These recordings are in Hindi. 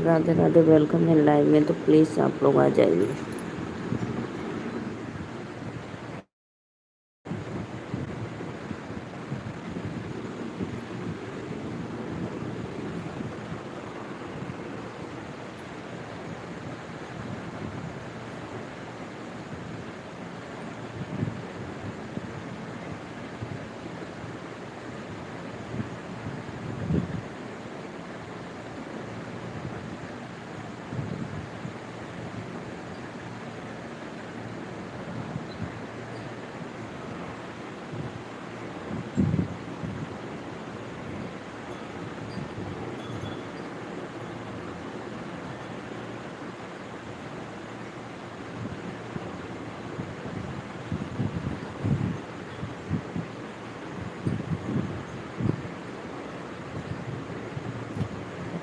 राधे राधे, वेलकम है लाइव में, तो प्लीज़ आप लोग आ जाइए।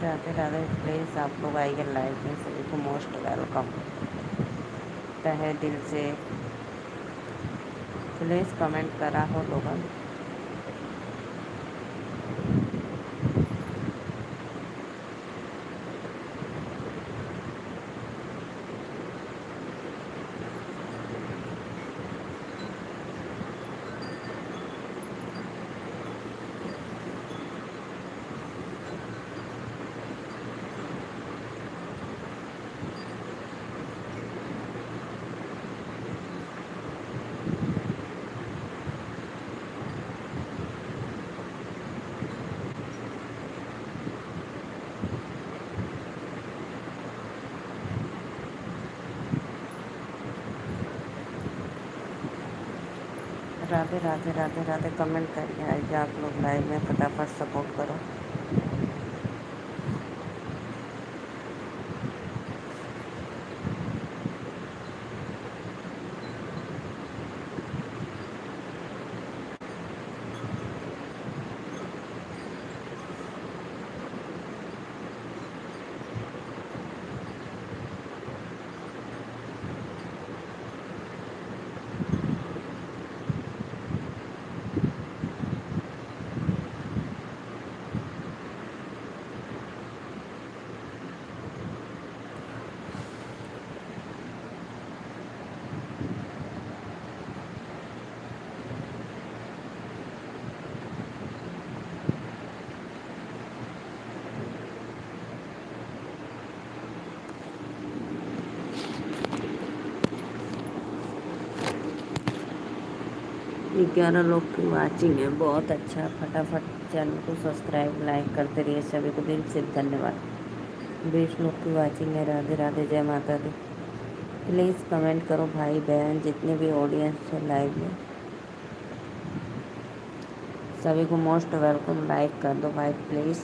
राधे राधे, प्लीज़ आप लोग आइए लाइव में, सभी को मोस्ट वेलकम। तहे दिल से प्लीज़ कमेंट करा हो लोगों। राधे राधे राधे राधे, कमेंट करिए, आइए आप लोग लाइव में, फटाफट सपोर्ट करो। ये 11 लोग की वाचिंग है, बहुत अच्छा। फटाफट चैनल को सब्सक्राइब लाइक करते रहिए, सभी को दिल से धन्यवाद। 20 लोग की वाचिंग है। राधे राधे, जय माता दी। प्लीज़ कमेंट करो भाई बहन, जितने भी ऑडियंस है लाइव में, सभी को मोस्ट वेलकम। लाइक कर दो भाई प्लीज़।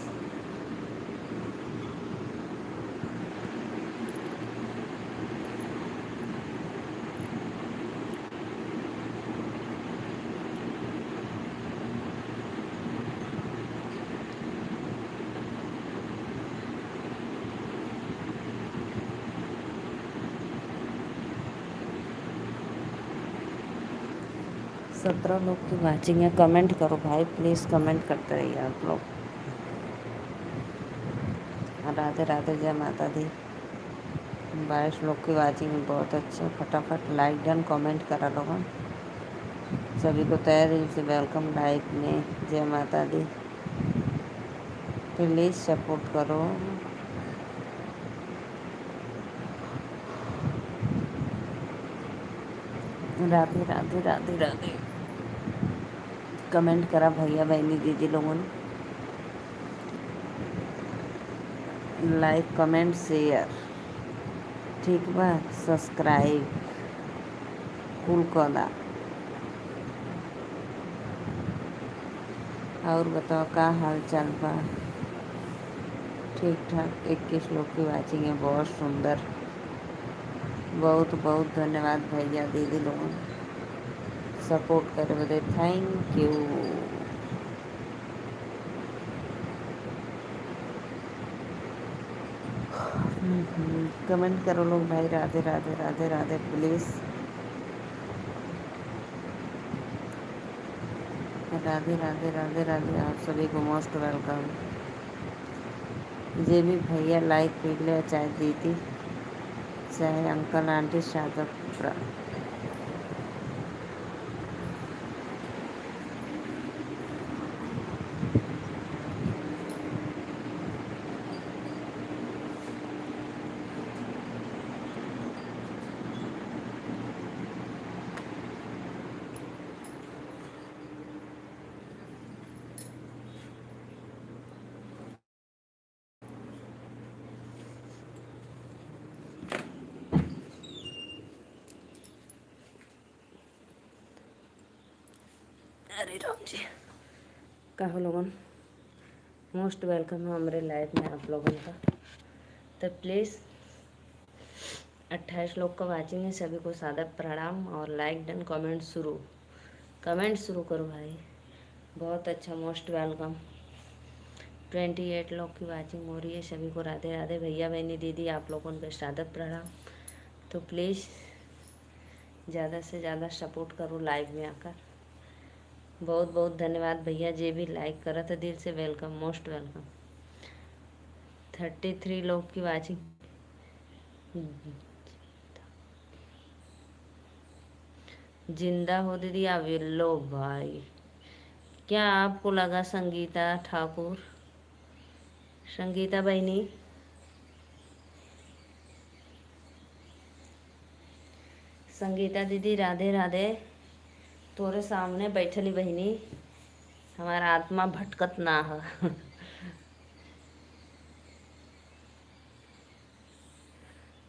17 लोग की वाचिंग है। कमेंट करो भाई प्लीज़, कमेंट करते रहिए आप लोग। राधे राधे, जय माता दी। 22 लोग की वाचिंग है, बहुत अच्छा। फटाफट लाइक डन कमेंट करा लोगों। सभी को तहे दिल से वेलकम लाइव में, जय माता दी। प्लीज़ सपोर्ट करो। राधे राधे राधे राधे, कमेंट करा भैया बहनी दीदी लोगों ने। लाइक कमेंट शेयर, ठीक बा, सब्सक्राइब कुल कदा। और बताओ का हाल चाल बा? ठीक ठाक। 21 लोग की वाचिंग है, बहुत सुंदर। बहुत बहुत धन्यवाद भैया दीदी लोगों, सपोर्ट करे बदे थैंक यू। कमेंट करो लोग भाई। राधे राधे राधे राधे, प्लीज़। राधे राधे राधे राधे, आप सभी को मोस्ट वेलकम। जे भी भैया लाइक कर ले, चाहे दीदी, चाहे अंकल आंटी, शादब। अरे राम जी, कहो लोगन, मोस्ट वेलकम है हमारे लाइफ में आप लोगों का। तो प्लीज़ 28 लोग का वाचिंग है, सभी को सादर प्रणाम और लाइक डन। कमेंट शुरू करो भाई, बहुत अच्छा, मोस्ट वेलकम। 28 लोग की वाचिंग हो रही है, सभी को राधे राधे। भैया बहनी दीदी आप लोगों को सादर प्रणाम। तो प्लीज़ ज़्यादा से ज़्यादा सपोर्ट करो लाइव में आकर। बहुत बहुत धन्यवाद भैया, जे भी लाइक करा था दिल से वेलकम, मोस्ट वेलकम। 33 लोग की वाचिंग। जिंदा हो दीदी आप लो भाई। क्या आपको लगा संगीता ठाकुर, संगीता बहनी, संगीता दीदी राधे राधे। तोरे सामने बैठली बहनी, हमारा आत्मा भटकत ना है।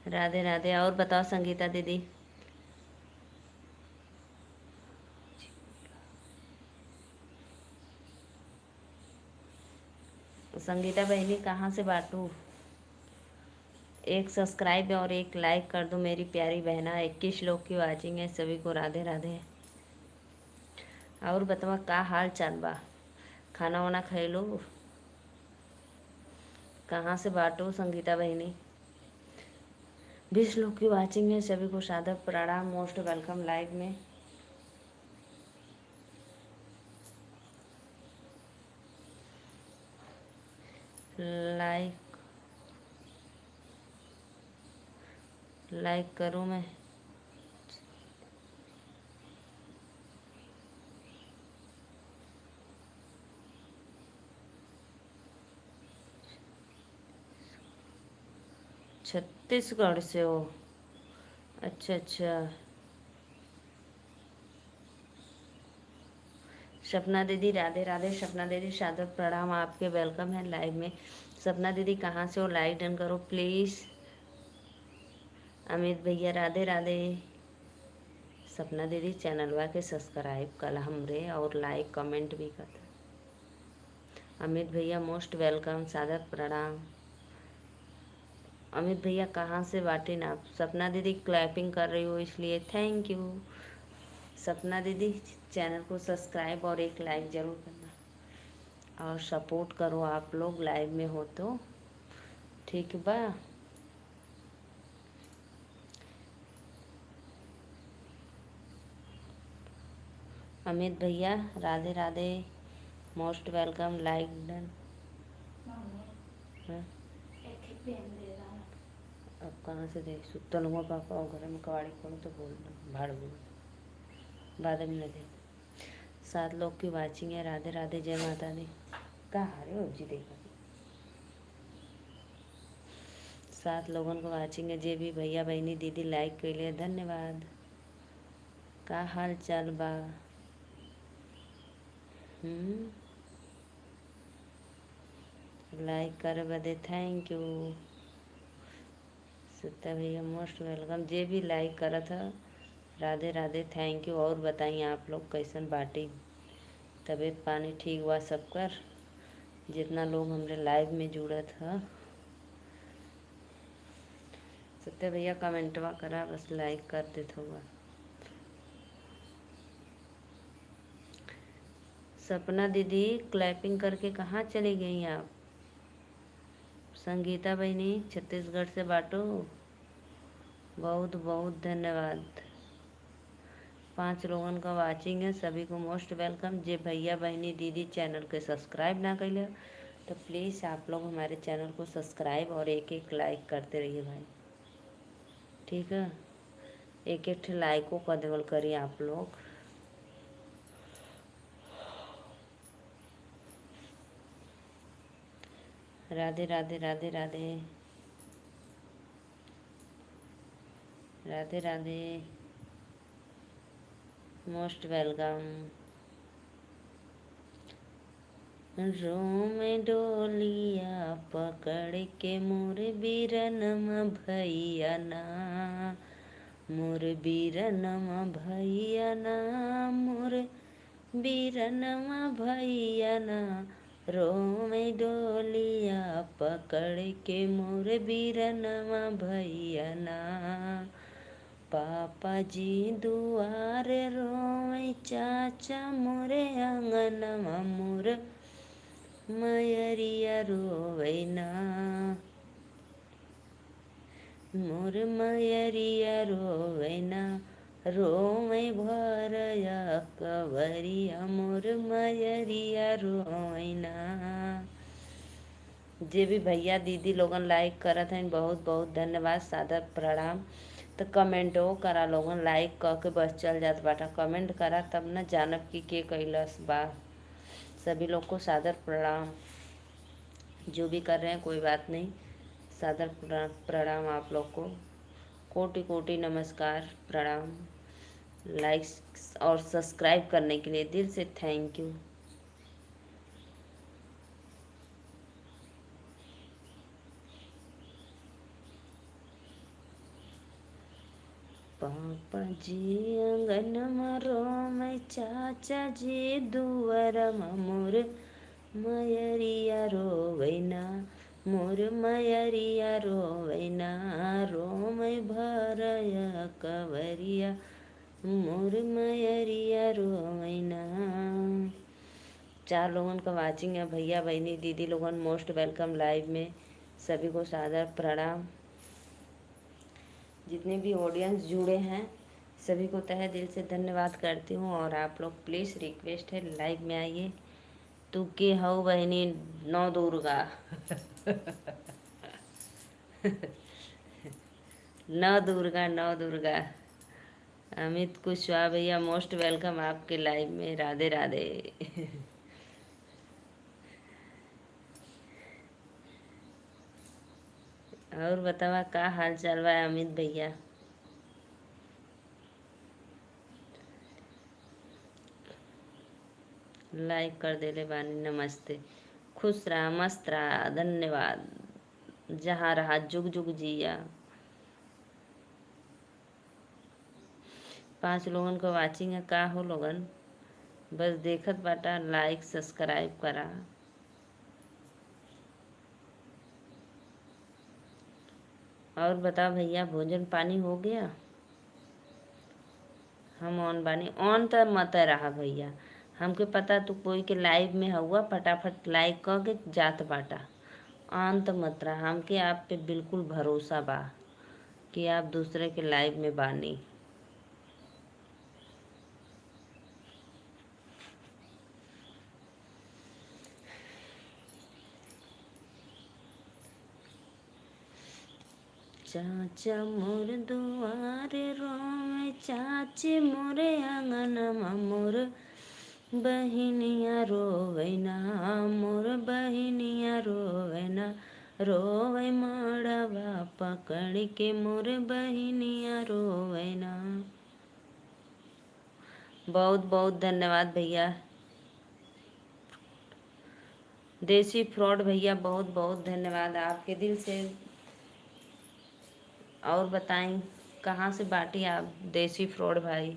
राधे राधे। और बताओ संगीता दीदी, संगीता बहनी कहाँ से बांटूँ? एक सब्सक्राइब और एक लाइक कर दो मेरी प्यारी बहना। 21 लोग की वाचिंग है, सभी को राधे राधे। और बतावा का हाल चाल बा? खाना वाना खाई लो? कहाँ से बांटो संगीता बहनी? 20 लोग की वाचिंग है, सभी को सादर प्रणाम, मोस्ट वेलकम लाइव में। लाइक करूँ मैं? छत्तीसगढ़ से हो? अच्छा अच्छा। सपना दीदी राधे राधे। सपना दीदी सादर प्रणाम, आपके वेलकम है लाइव में। सपना दीदी कहाँ से हो? लाइक डन करो प्लीज़। अमित भैया राधे राधे। सपना दीदी चैनलवा के सब्सक्राइब कल हमरे और लाइक कमेंट भी कर। अमित भैया मोस्ट वेलकम, सादर प्रणाम। अमित भैया कहाँ से बाटें आप? सपना दीदी क्लैपिंग कर रही हो इसलिए थैंक यू। सपना दीदी चैनल को सब्सक्राइब और एक लाइक ज़रूर करना और सपोर्ट करो, आप लोग लाइव में हो तो ठीक बा। अमित भैया Radhe Radhe, most welcome, like done. हाँ? अब कहाँ से देख सुतल हुआ पापा और घर में कवाड़ी खोलो तो बोल दो भाड़ बोल बाद में न दे। 7 लोग की वाचिंग है, राधे राधे, जय माता दी। कहाँ रे जी देखा? 7 लोगों को वाचिंग है, जे भी भैया बहनी दीदी लाइक के लिए धन्यवाद। का हाल चाल बा? लाइक करे बदे थैंक यू। सत्या भैया मोस्ट वेलकम, जे भी लाइक करा था राधे राधे, थैंक यू। और बताइए आप लोग कैसन बाटी? तबीयत पानी ठीक हुआ सबकर? जितना लोग हमरे लाइव में जुड़ा था। सत्या भैया कमेंटवा करा, बस लाइक कर देते हुआ। सपना दीदी क्लैपिंग करके कहाँ चली गई आप? संगीता बहनी छत्तीसगढ़ से बाटो, बहुत बहुत धन्यवाद। 5 लोगों का वाचिंग है, सभी को मोस्ट वेलकम। जे भैया बहनी दीदी चैनल के सब्सक्राइब ना कैले तो प्लीज़ आप लोग हमारे चैनल को सब्सक्राइब और एक एक लाइक करते रहिए भाई, ठीक है। एक एक लाइकों का देवल करिए आप लोग। राधे राधे राधे राधे राधे राधे। Most welcome. रोम डोलिया पकड़ के मोर बीरनमा भैया ना, मोर बीरनमा भैया ना, मोर बीरनमा भैया ना। रोम डोलिया पकड़ के मोर बीरनमा भैया ना। पापा जी दुआर रोए चाचा मोरे आंगनमा, मोर मयरिया रोवैना, मोर मयरिया रोवैना। रोवे भरया कवरिया, मोर मयरिया रोवैना। जे भी भैया दीदी लोगन लाइक करत हैं बहुत बहुत धन्यवाद, सादर प्रणाम। तो कमेंटो करा लोगन, लाइक क के बस चल जात बाटा, कमेंट करा तब न जानब कि के कैलस बा। सभी लोग को सादर प्रणाम। जो भी कर रहे हैं कोई बात नहीं, सादर प्रणाम आप लोग को, कोटि कोटि नमस्कार प्रणाम। लाइक और सब्सक्राइब करने के लिए दिल से थैंक यू। पापा जी अंगनमा रोमै चाचा जी दुवरमा, मोर मयरिया रोवैना, मोर मयरिया रोवैना। रोमै भरया कवरिया, मोर मयरिया रोवैना। 4 लोगन का वाचिंग है, भैया बहनी दीदी लोगन मोस्ट वेलकम लाइव में। सभी को सादर प्रणाम। जितने भी ऑडियंस जुड़े हैं सभी को तहे दिल से धन्यवाद करती हूँ। और आप लोग प्लीज़ रिक्वेस्ट है लाइव में आइए। तू के हऊ बहनी नौ दुर्गा नौ दुर्गा नौ दुर्गा। अमित कुशवाहा भैया मोस्ट वेलकम आपके लाइव में, राधे राधे और बतावा का हाल चाल बा अमित भैया। लाइक कर देले बानी, नमस्ते। खुश रहा मस्त रहा, धन्यवाद। जहाँ रहा जुग जुग जिया। 5 लोगन को वाचिंग है, का हो लोगन बस देखत बाटा, लाइक सब्सक्राइब करा। और बता भैया भोजन पानी हो गया। हम ऑन बानी, ऑन तो मत रहा भैया, हमके पता तू कोई के लाइव में हुआ, फटाफट लाइक क के जात बाटा। ऑन तो मत रहा, हमके आप पे बिल्कुल भरोसा बा कि आप दूसरे के लाइव में बानी। चाचा मोर दुआरे रोवे, चाची मोरे आंगनमा, मोर बहिनिया रोवैना, मोर बहिनिया रोवैना। रोवे मड़वा पकड़ के, मोर बहिनिया रोवैना। बहुत बहुत धन्यवाद भैया। देसी फ्रॉड भैया बहुत बहुत धन्यवाद आपके दिल से। और बताएं कहाँ से बाटी आप देसी फ्रॉड भाई।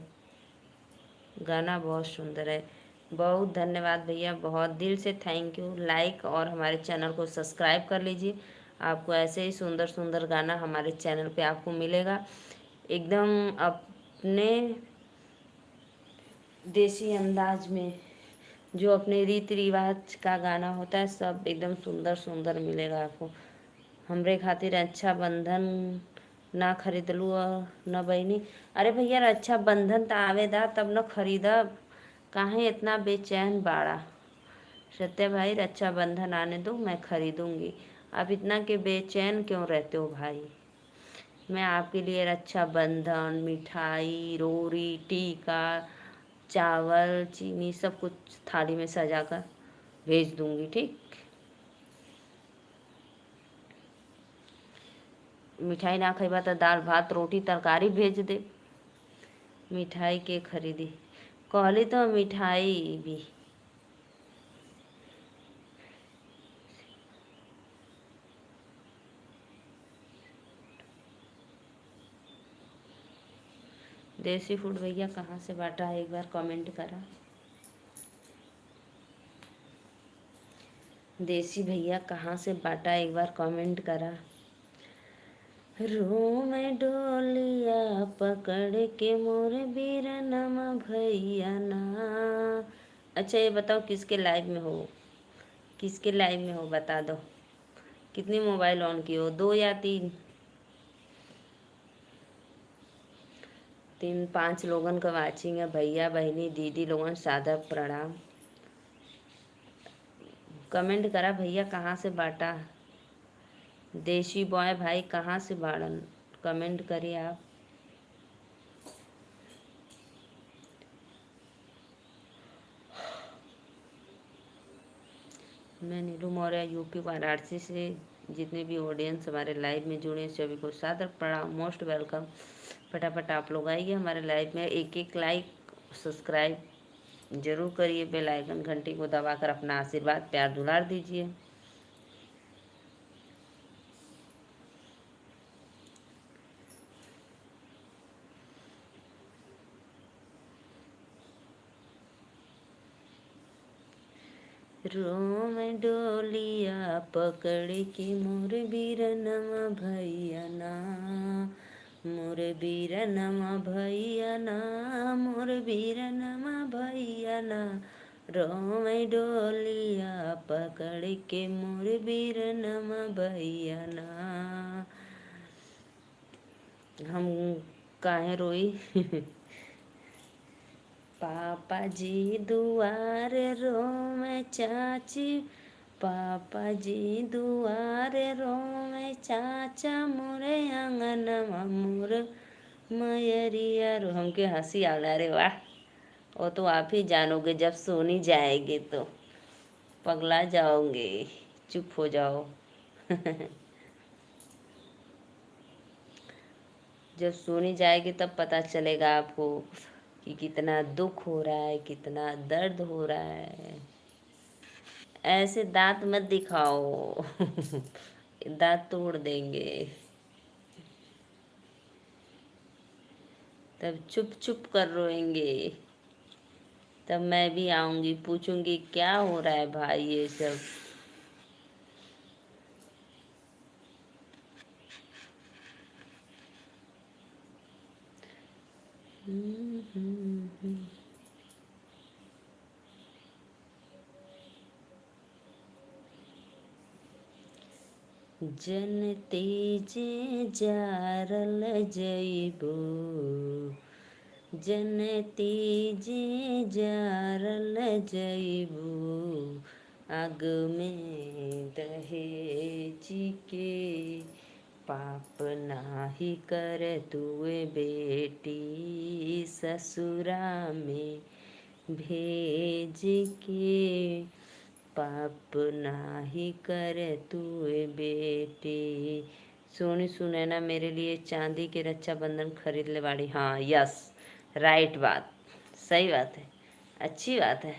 गाना बहुत सुंदर है, बहुत धन्यवाद भैया, बहुत दिल से थैंक यू। लाइक और हमारे चैनल को सब्सक्राइब कर लीजिए, आपको ऐसे ही सुंदर सुंदर गाना हमारे चैनल पे आपको मिलेगा, एकदम अपने देसी अंदाज में। जो अपने रीति रिवाज का गाना होता है सब एकदम सुंदर सुंदर मिलेगा आपको। हमरे खातिर अच्छा बंधन ना खरीदलू न बहिनी। अरे भैया रक्षा बंधन तो आवेदा तब न खरीदब, काहे इतना बेचैन बाड़ा। सत्या भाई रक्षाबंधन आने दो, मैं खरीदूंगी। आप इतना के बेचैन क्यों रहते हो भाई? मैं आपके लिए रक्षाबंधन, मिठाई, रोरी, टीका, चावल, चीनी सब कुछ थाली में सजा कर भेज दूंगी, ठीक। मिठाई ना खइबा तो दाल भात रोटी तरकारी भेज दे। मिठाई के खरीदी कहली तो मिठाई भी। देसी फूड भैया कहाँ से बांटा है, एक बार कमेंट करा। देसी भैया कहाँ से बांटा, एक बार कमेंट करा। रो में डोलिया पकड़ के मोर बीरनमा भैया ना। अच्छा ये बताओ किसके लाइव में हो, किसके लाइव में हो बता दो। कितनी मोबाइल ऑन की हो, 2 या 3? 3-5 लोगन का वाचिंग है। भैया बहनी दीदी लोगन सादा प्रणाम। कमेंट करा भैया कहाँ से बांटा। देशी बॉय भाई कहाँ से बाड़न, कमेंट करिए आप। मैं नीलू मौर्य यूपी वाराणसी से। जितने भी ऑडियंस हमारे लाइव में जुड़े सभी को सादर प्रणाम, मोस्ट वेलकम। फटाफट आप लोग आइए हमारे लाइव में, एक एक लाइक सब्सक्राइब जरूर करिए, बेल आइकन घंटी को दबाकर अपना आशीर्वाद प्यार दुलार दीजिए। रोम डोलिया पकड़ के मोर बीरनमा भैया ना, मोर बीरनमा भैया ना, मोर बीरनमा भैया ना। रोम डोलिया पकड़ के मोर बीरनमा भैया ना। हम काहे रोई? पापा जी दुआरे रोवे चाची, पापा जी दुआरे रोवे चाचा, मोरे आंगनवा मोर मयरिया रो। हमके हंसी आ रहा, अरे वाह। वो तो आप ही जानोगे, जब सोनी जाएगी तो पगला जाओगे, चुप हो जाओ। जब सोनी जाएगी तब पता चलेगा आपको कि कितना दुख हो रहा है, कितना दर्द हो रहा है। ऐसे दांत मत दिखाओ। दांत तोड़ देंगे। तब चुप चुप कर रोएंगे। तब मैं भी आऊंगी, पूछूंगी क्या हो रहा है भाई ये सब। जन तेजे जारल जइबो, जन तेजे जारल जइबो, आग में दहेज के पाप नाही कर तुए बेटी, ससुरा में भेज के पाप नाही कर तुए बेटी। सोनी सुनैना मेरे लिए चांदी के रक्षाबंधन खरीद ले बाड़ी। हाँ यस, राइट बात, सही बात है, अच्छी बात है।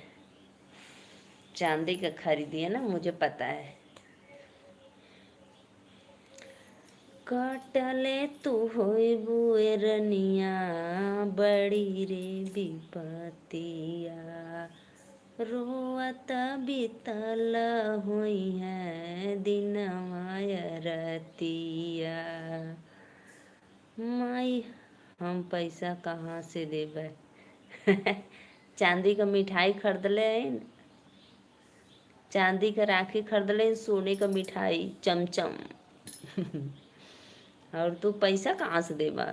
चांदी का खरीदी है ना, मुझे पता है। कटले तू होई बुए रनिया, बड़ी रे विपतिया, रोअत बीतल हुई है दिनवा रतिया। माई हम पैसा कहाँ से देबै? चांदी का मिठाई खरीद ले, चांदी का राखी खरीद ले, सोने का मिठाई चमचम। और तू पैसा कहाँ से देबा?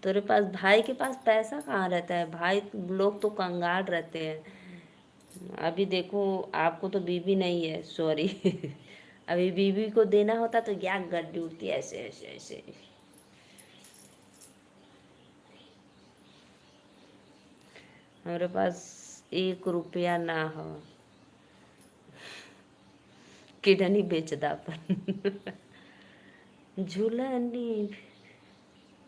तेरे पास भाई के पास पैसा कहाँ रहता है? भाई लोग तो कंगाल रहते हैं। अभी देखो, आपको तो बीबी नहीं है, सॉरी। अभी बीबी को देना होता तो क्या गड्डी उठती ऐसे ऐसे ऐसे। हमारे पास 1 रुपया ना हो, किडनी बेचदा अपन। झूलनी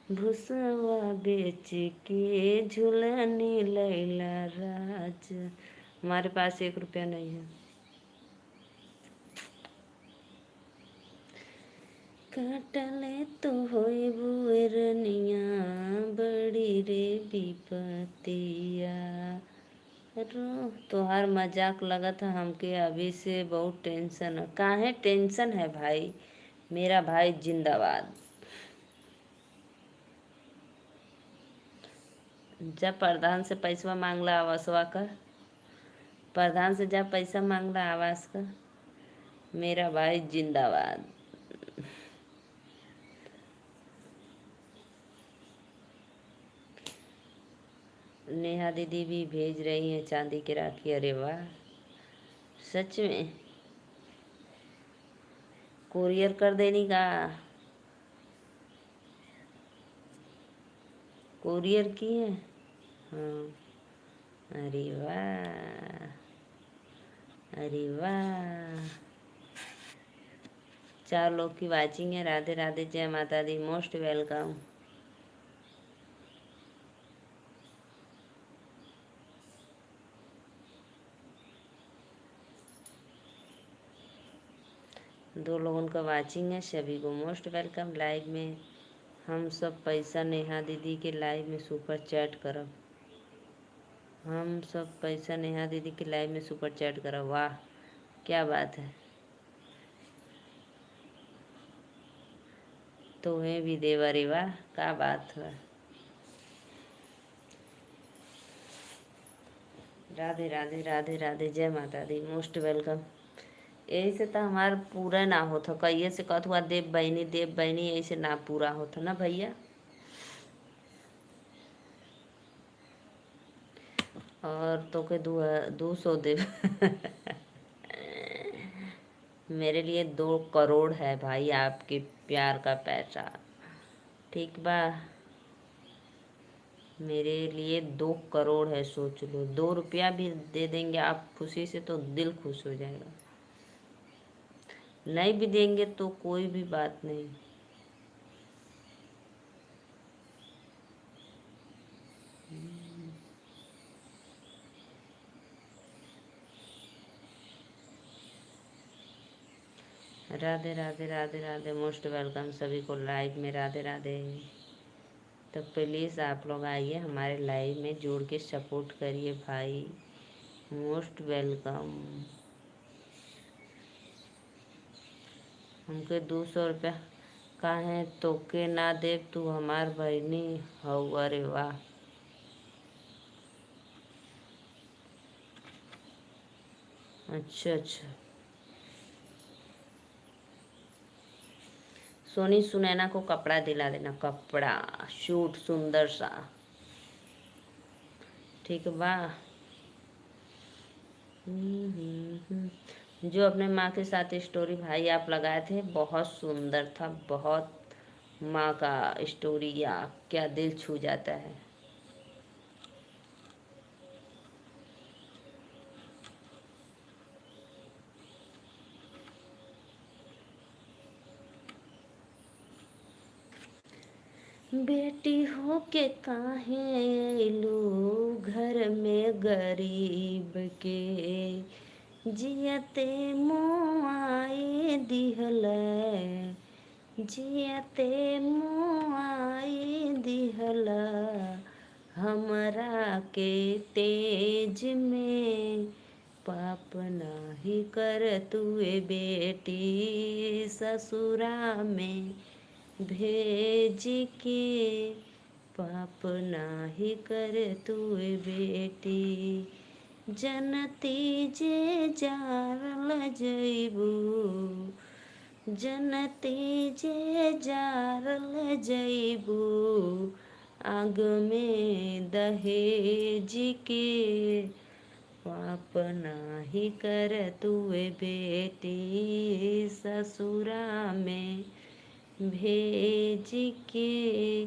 भूसवा बेच के झूलनी लैला राज। हमारे पास 1 रुपया नहीं है। काटले तो होई बुरनिया बड़ी रे विपतिया। रो तोहार मजाक लगा था हमके, अभी से बहुत टेंशन है। काहे टेंशन है भाई? मेरा भाई जिंदाबाद। जब प्रधान से पैसा मांगला आवासवा का, प्रधान से जब पैसा मांगला आवास का, मेरा भाई जिंदाबाद। नेहा दीदी भी भेज रही हैं चांदी की राखी। अरे वाह, सच में कोरियर कर देनी का? कोरियर की है? हाँ। अरे वाह, अरे वाह। 4 लोग की वाचिंग है। राधे राधे, जय माता दी, मोस्ट वेलकम। दो लोगों का वाचिंग है, सभी को मोस्ट वेलकम लाइव में। हम सब पैसा नेहा दीदी के लाइव में सुपर चैट करब। हम सब पैसा नेहा दीदी के लाइव में सुपर चैट करब। वाह, क्या बात है। तुम्हें भी देवा रे, वाह क्या बात है। राधे राधे, राधे राधे, जय माता दी, मोस्ट वेलकम। यही से तो हमार पूरा ना होता। कहिए से कहत हुआ देव बहनी, देव बहनी, यही से ना पूरा होता ना भैया। और तो के 200 देव। मेरे लिए 2 करोड़ है भाई आपके प्यार का पैसा। ठीक बा, मेरे लिए 2 करोड़ है, सोच लो। 2 रुपया भी दे देंगे आप खुशी से तो दिल खुश हो जाएगा। नहीं भी देंगे तो कोई भी बात नहीं। राधे राधे, राधे राधे, मोस्ट वेलकम सभी को लाइव में। राधे राधे। तो प्लीज़ आप लोग आइए हमारे लाइव में, जुड़ के सपोर्ट करिए भाई। Most welcome. हमके 200 रुपया काहे तोके ना देव, तू हमार बहनी हऊ। अरे वाह, अच्छा अच्छा। सोनी सुनैना को कपड़ा दिला देना, कपड़ा सूट सुंदर सा। ठीक बा। जो अपने माँ के साथ स्टोरी भाई आप लगाए थे, बहुत सुंदर था, बहुत। माँ का स्टोरी या क्या दिल छू जाता है। बेटी हो के काहे अइलू घर में गरीब के, जियते मुआई दिहलै, जियते मुआई दिहला हमरा के तेज में। पाप नाही कर तुए बेटी ससुरा में भेज के। पाप नाही कर तुए बेटी, जनती जे जारल जइबू, जनती जे जारल जइबू। आग में दहेज के, पाप नाही कर तुए बेटी ससुरा में भेज के,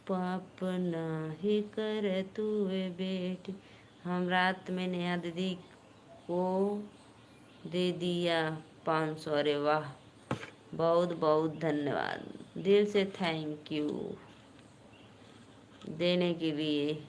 पाप नाही कर तुए बेटी। हम रात में नेहा दीदी को दे दिया 500। अरे वाह, बहुत बहुत धन्यवाद, दिल से थैंक यू देने के लिए।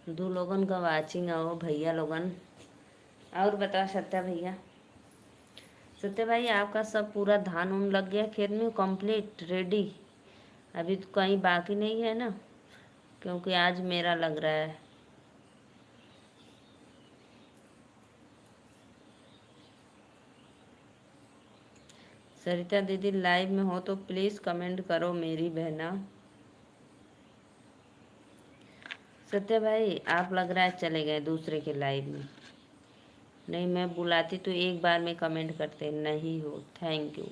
दो लोगन का वाचिंग आओ भैया लोगन। और बताओ सत्या भैया, सत्या भाई आपका सब पूरा धान उन लग गया खेत में, कंप्लीट रेडी? अभी तो कहीं बाकी नहीं है ना? क्योंकि आज मेरा लग रहा है। सरिता दीदी लाइव में हो तो प्लीज़ कमेंट करो मेरी बहना। सत्या भाई आप लग रहा है चले गए दूसरे के लाइव में। नहीं, मैं बुलाती तो एक बार में कमेंट करते, नहीं हो। Thank you.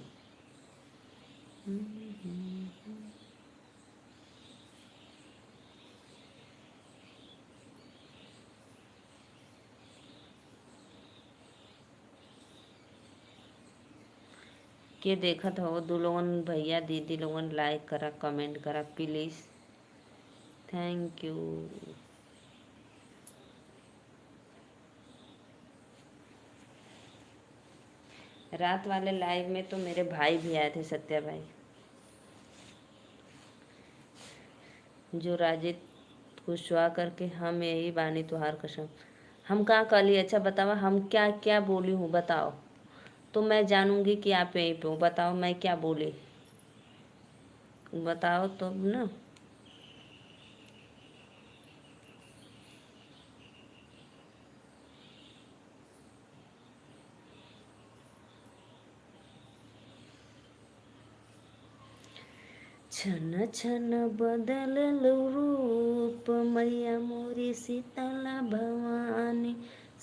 के देखत हो दो लोगन भैया दीदी लोगन लाइक करा कमेंट करा प्लीज़, थैंक यू। रात वाले लाइव में तो मेरे भाई भी आए थे सत्या भाई, जो राजित कुशवाहा करके, हम यही बानी तुहार कसम। हम कहाँ कली? अच्छा बताओ हम क्या क्या बोली हूँ, बताओ तो मैं जानूंगी कि आप यहीं पे हो। बताओ मैं क्या बोली, बताओ तो ना। छन छन बदललु रूप मैया मोरी शीतला भवानी,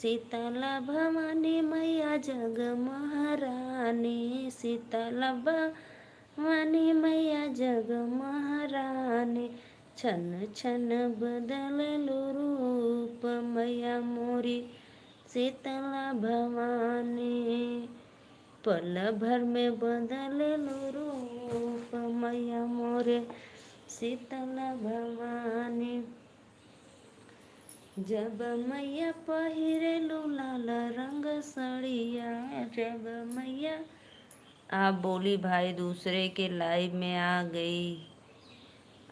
शीतला भवानी मैया जग महारानी, शीतला भवानी मैया जग महारानी। छन छन बदललु रूप मैया मोरी शीतला भवानी, पल भर में बदललु रूप मैया मोरे शीतला भवानी। जब मैया पहिरेलु लाल रंग सड़िया, जब मैया। आप बोली भाई दूसरे के लाइव में आ गई,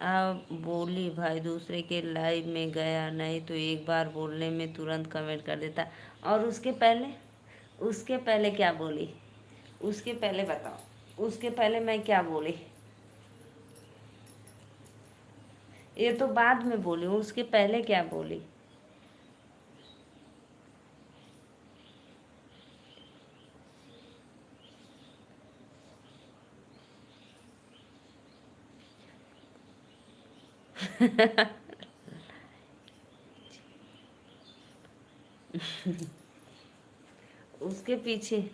आप बोली भाई दूसरे के लाइव में गया, नहीं तो एक बार बोलने में तुरंत कमेंट कर देता। और उसके पहले क्या बोली? उसके पहले बताओ, उसके पहले मैं क्या बोली? ये तो बाद में बोली हूँ, उसके पहले क्या बोली? उसके पीछे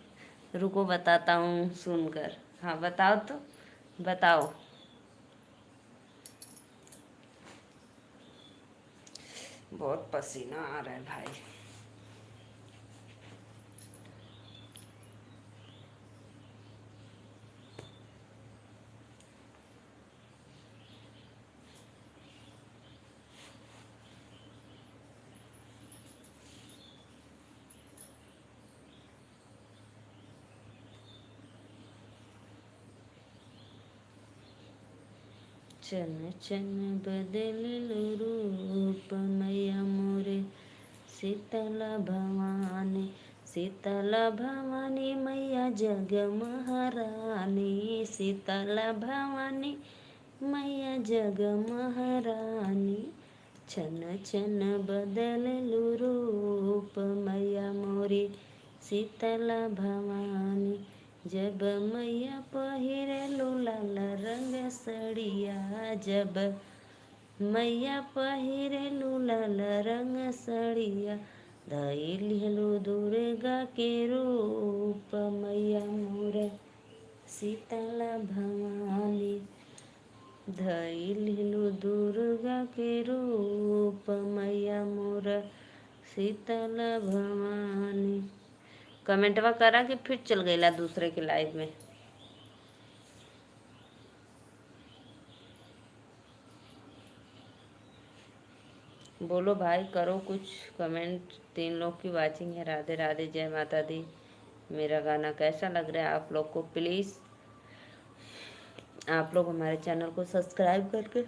रुको बताता हूँ सुनकर। हाँ बताओ तो, बताओ। बहुत पसीना आ रहा है भाई। चन चन बदललु रूप मैया मोरे शीतला भवानी, शीतला भवानी मैया जग महारानी, शीतला भवानी मैया जग महारानी, छन छन बदललू रूप मैया मोरी शीतला भवानी। जब मैया पहिरेलू लाल रंग सड़िया, जब मैया पहिरेलू लाल रंग सड़िया, धइलू दुर्गा के रूप मैया मोर शीतला भवानी, धइलू दुर्गा के रूप मैया मोर शीतला भवानी। कमेंटवा करा कि फिर चल गईला दूसरे के लाइव में। बोलो भाई, करो कुछ कमेंट। 3 लोग की वाचिंग है। राधे राधे, जय माता दी। मेरा गाना कैसा लग रहा है आप लोग को? प्लीज़ आप लोग हमारे चैनल को सब्सक्राइब करके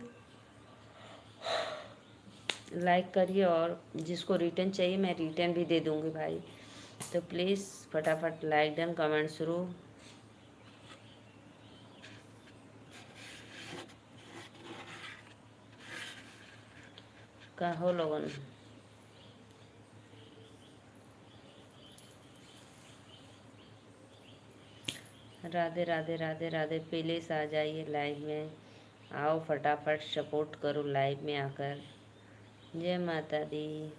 लाइक करिए, और जिसको रिटर्न चाहिए मैं रिटर्न भी दे दूँगी भाई। तो प्लीज़ फटाफट लाइक डन, कमेंट शुरू। कहो लोगन। राधे राधे राधे राधे, प्लीज़ आ जाइए लाइव में। आओ फटाफट सपोर्ट करो लाइव में आकर। जय माता दी।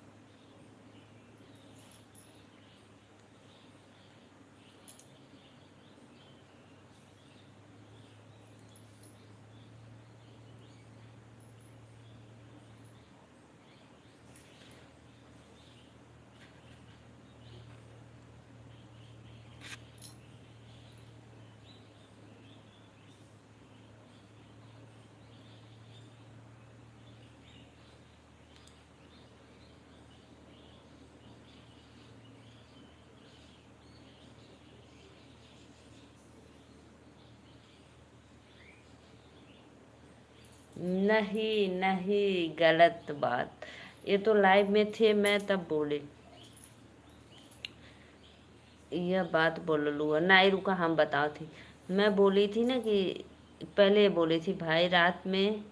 नहीं नहीं, गलत बात। ये तो लाइव में थे, मैं तब बोले यह बात बोल लूँ नहीं। रुका, हम बताओ थी। मैं बोली थी ना कि पहले बोली थी भाई रात में।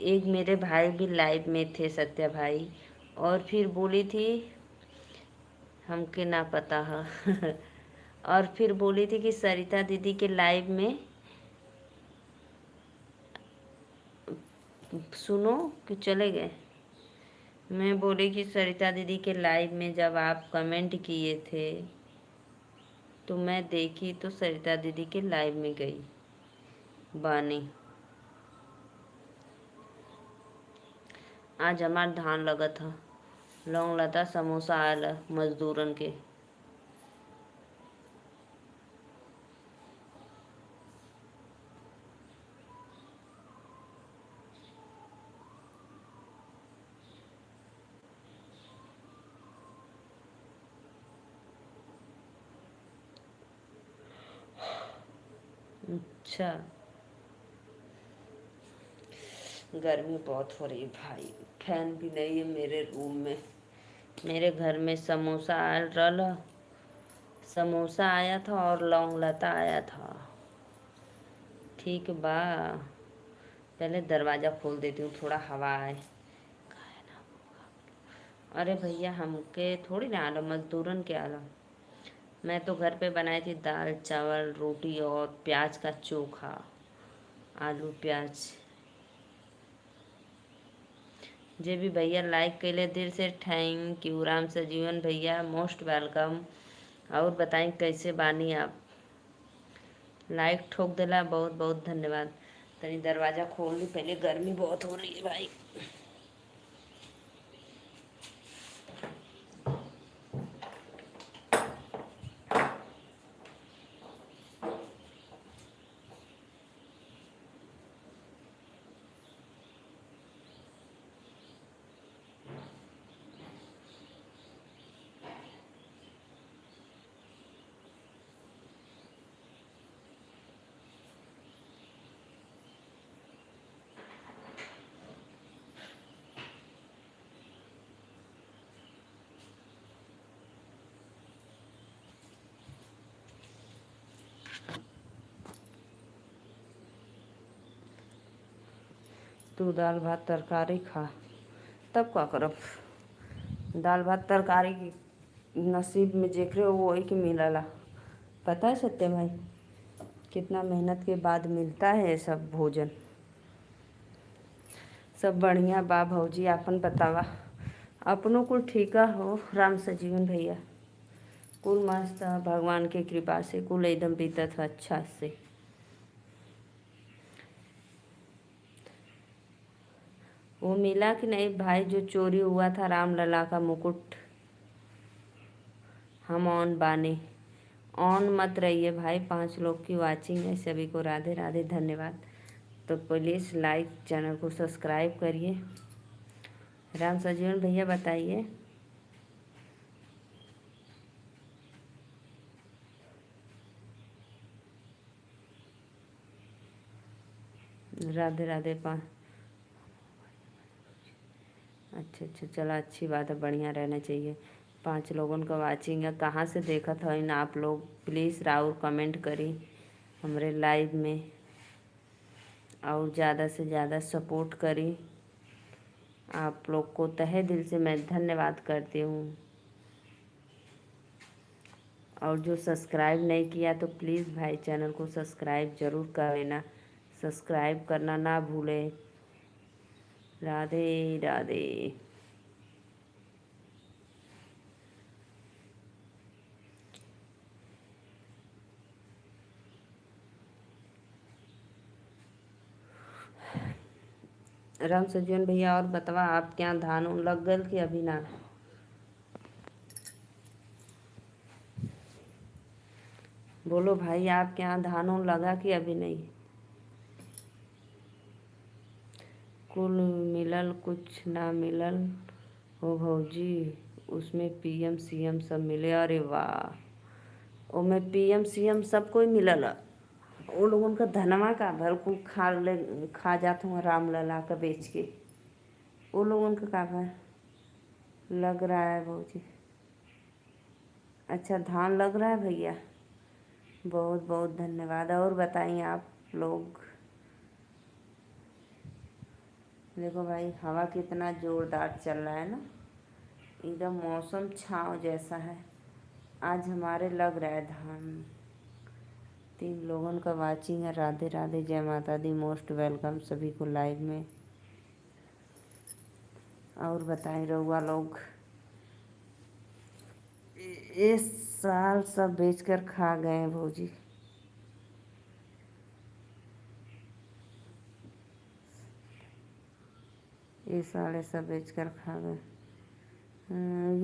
एक मेरे भाई भी लाइव में थे, सत्या भाई। और फिर बोली थी हमके ना पता है और फिर बोली थी कि सरिता दीदी के लाइव में सुनो कि चले गए। मैं बोली कि सरिता दीदी के लाइव में जब आप कमेंट किए थे तो मैं देखी, तो सरिता दीदी के लाइव में गई बानी। आज हमार धान लगत ह, लौंग लता समोसा आयल मजदूरन के। अच्छा, गर्मी बहुत हो रही है भाई। फैन भी नहीं है मेरे रूम में। मेरे घर में समोसा आयल रहा, समोसा आया था और लौंग लता आया था। ठीक बा, पहले दरवाज़ा खोल देती हूँ थोड़ा हवा आए। अरे भैया, हमके थोड़ी ना आलम, मजदूरन के आलम। मैं तो घर पे बनाई थी दाल चावल रोटी और प्याज का चोखा, आलू प्याज। जे भी भैया लाइक कैले दिल से थैंक यू। राम सजीवन भैया मोस्ट वेलकम। और बताएं कैसे बानी आप? लाइक ठोक देला, बहुत बहुत धन्यवाद। तनी दरवाज़ा खोल ली पहले, गर्मी बहुत हो रही है भाई। तू दाल भात तरकारी खा, तब का करब। दाल भात तरकारी की नसीब में जेकरे हो वही के मिलला। पता है सत्य भाई, कितना मेहनत के बाद मिलता है ये सब भोजन। सब बढ़िया बा भौजी, आपन बतावा। अपनों कुल ठीका हो राम सजीवन भैया। कुल मस्त ह, भगवान के कृपा से कुल एकदम बीतत ह अच्छा से। वो मिला कि नहीं भाई जो चोरी हुआ था रामलला का मुकुट? हम ऑन बाने। ऑन मत रहिए भाई, 5 लोग की वाचिंग है। सभी को राधे राधे, धन्यवाद। तो प्लीज़ लाइक, चैनल को सब्सक्राइब करिए। राम सजीवन भैया बताइए। राधे राधे अच्छा अच्छा, चला अच्छी बात है, बढ़िया रहना चाहिए। 5 लोगों का वाचिंग है, कहाँ से देखत हो इन आप लोग? प्लीज़ राउर कमेंट करी हमरे लाइव में, और ज़्यादा से ज़्यादा सपोर्ट करी। आप लोग को तहे दिल से मैं धन्यवाद करती हूँ। और जो सब्सक्राइब नहीं किया तो प्लीज़ भाई चैनल को सब्सक्राइब ज़रूर कर लेना, सब्सक्राइब करना ना भूलें। राधे राधे। राम सजीवन भैया और बतवा, आप क्या धान उन लग गल कि अभी ना? बोलो भाई, आप क्या धान उन लगा कि अभी नहीं? कुल मिलल कुछ ना मिलल हो भौजी, उसमें पीएम सीएम सब मिले। अरे वाह, ओमे पीएम सीएम सब कोई मिलल। वो लोगन का धनवा का भर कुल खा जात हूँ रामलला का बेच के। वो लोगन का का भर लग रहा है भौजी? अच्छा धान लग रहा है भैया, बहुत बहुत धन्यवाद। और बताइए आप लोग। देखो भाई हवा कितना ज़ोरदार चल रहा है ना, एकदम मौसम छाँव जैसा है। आज हमारे लग रहा है धान। 3 लोगों का वाचिंग है। राधे राधे, जय माता दी, मोस्ट वेलकम सभी को लाइव में। और बताएं रउआ लोग, इस साल सब बेचकर खा गए हैं भौजी। इस साल ये सब बेचकर खा गए।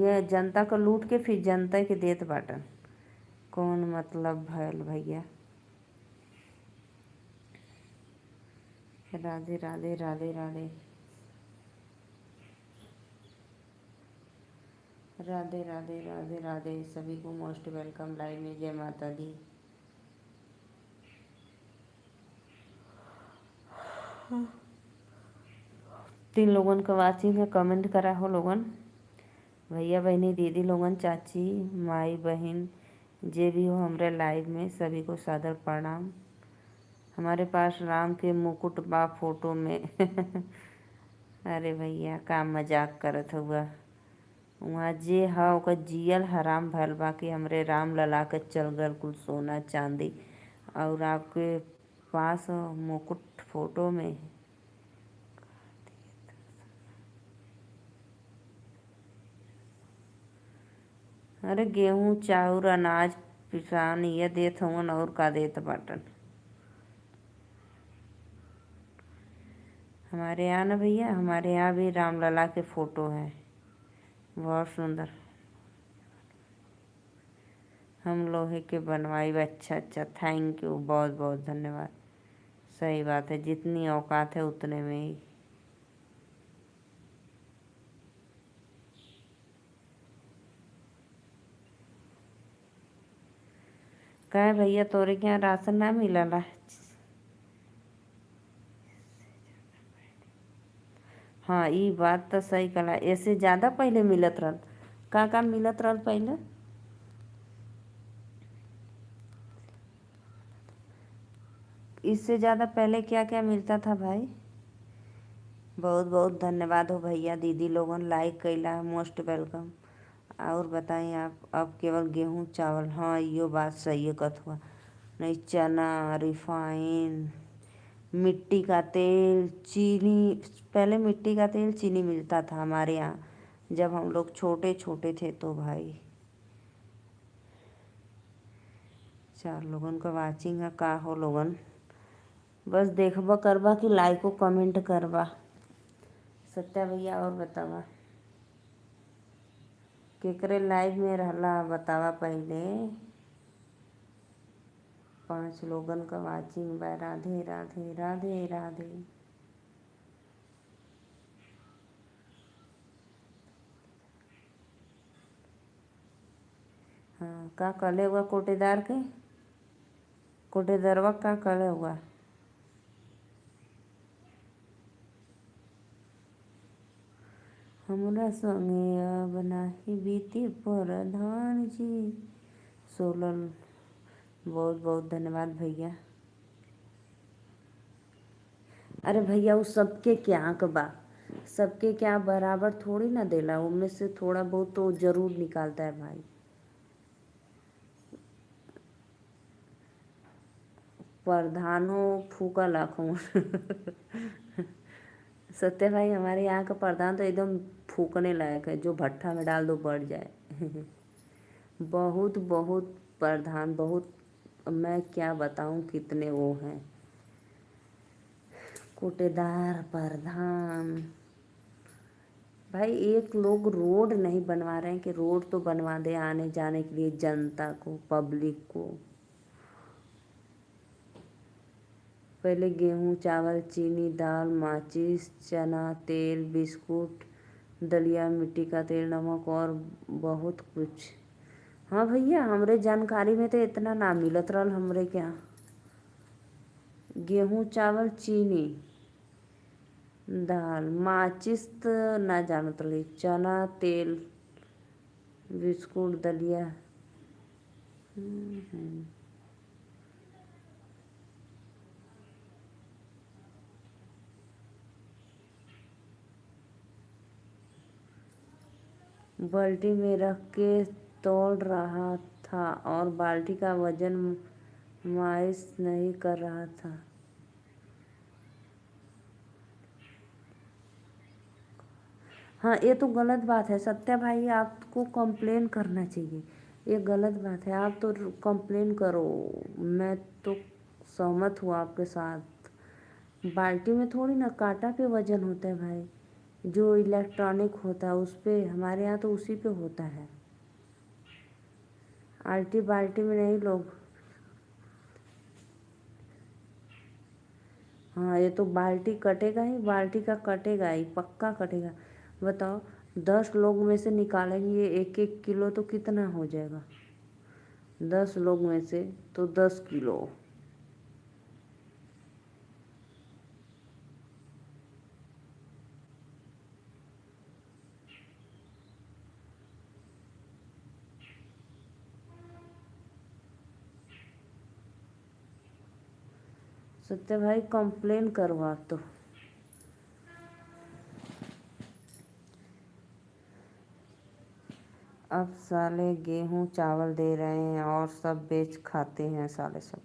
ये जनता को लूट के फिर जनता के देत बाटन, कौन मतलब भयल भैया? राधे राधे राधे राधे राधे राधे राधे राधे सभी को मोस्ट वेलकम लाइव में। जय माता दी। 3 लोगों का वाचिंग है, कमेंट करा हो लोगन। भैया बहनी, दीदी लोगन, चाची माई बहन, जे भी हो हमरे लाइव में, सभी को सादर प्रणाम। हमारे पास राम के मुकुट बा फोटो में। अरे भैया का मजाक करत हुआ? वहाँ जे हा ओकर जियल हराम भइल बा कि हमरे राम लला के चल गल कुल सोना चांदी, और आपके पास मुकुट फोटो में। अरे गेहूं चाउर अनाज किसान ये देत हवन, और का देत बाटन। हमारे यहाँ ना भैया, हमारे यहाँ भी रामलला के फ़ोटो हैं, बहुत सुंदर। हम लोहे के बनवाई। अच्छा अच्छा, थैंक यू, बहुत बहुत धन्यवाद। सही बात है, जितनी औकात है उतने में ही। कहे भैया तोरे के यहाँ राशन ना मिलला? हाँ ई बात तो सही कला, ऐसे ज़्यादा पहले मिलत रहल। का मिलत रहल पहले? इससे ज़्यादा पहले क्या क्या मिलता था भाई? बहुत बहुत धन्यवाद हो भैया दीदी लोगन लाइक कैला है, मोस्ट वेलकम। और बताएं आप, अब केवल गेहूं चावल, हाँ यो बात सही है कथुआ नहीं, चना रिफाइन, मिट्टी का तेल, चीनी। पहले मिट्टी का तेल चीनी मिलता था हमारे यहाँ जब हम लोग छोटे छोटे थे तो भाई। चार लोगन का वाचिंग है, का हो लोगन बस देखबा करबा कि लाइको कमेंट करबा। सत्या भैया और बतावा केकरे लाइव में रहला बतावा पहले। 5 लोगन का वाचिंग बा। राधे राधे राधे राधे। हाँ का कले हुआ कोटेदार के, कोटेदारवा का कले हुआ। हमरा संगे अब नाही बीती प्रधान जी सोलल। बहुत बहुत धन्यवाद भैया। अरे भैया वो सबके क्या का बा, सबके क्या बराबर थोड़ी ना देला, उनमें से थोड़ा बहुत तो जरूर निकालता है भाई। प्रधानों फूका लाखों। सत्य भाई हमारे यहाँ का प्रधान तो एकदम फूकने लायक है, जो भट्ठा में डाल दो बढ़ जाए। बहुत बहुत प्रधान बहुत, मैं क्या बताऊँ कितने वो हैं कोटेदार प्रधान। भाई एक लोग रोड नहीं बनवा रहे हैं कि रोड तो बनवा दे आने जाने के लिए जनता को, पब्लिक को। पहले गेहूँ चावल चीनी दाल माचिस चना तेल बिस्कुट दलिया मिट्टी का तेल नमक और बहुत कुछ। हाँ भैया हमरे जानकारी में तो इतना ना मिलत रहल हमरे क्या। गेहूँ चावल चीनी दाल माचिस त ना जानत रही, चना तेल बिस्कुट दलिया। बाल्टी में रख के तौल रहा था और बाल्टी का वजन माइस नहीं कर रहा था। हाँ ये तो गलत बात है सत्या भाई, आपको कंप्लेन करना चाहिए। ये गलत बात है, आप तो कंप्लेन करो। मैं तो सहमत हूँ आपके साथ। बाल्टी में थोड़ी ना कांटा पे वजन होता है भाई, जो इलेक्ट्रॉनिक होता है उस पे, हमारे यहाँ तो उसी पे होता है। आल्टी बाल्टी में नहीं लोग। हाँ ये तो बाल्टी कटेगा ही, बाल्टी का कटेगा ही पक्का कटेगा। बताओ 10 लोग में से निकालेंगे 1-1 किलो तो कितना हो जाएगा। 10 लोग में से तो 10 किलो। सत्य भाई कंप्लेन करो आप तो। अब साले गेहूँ चावल दे रहे हैं और सब बेच खाते हैं साले सब।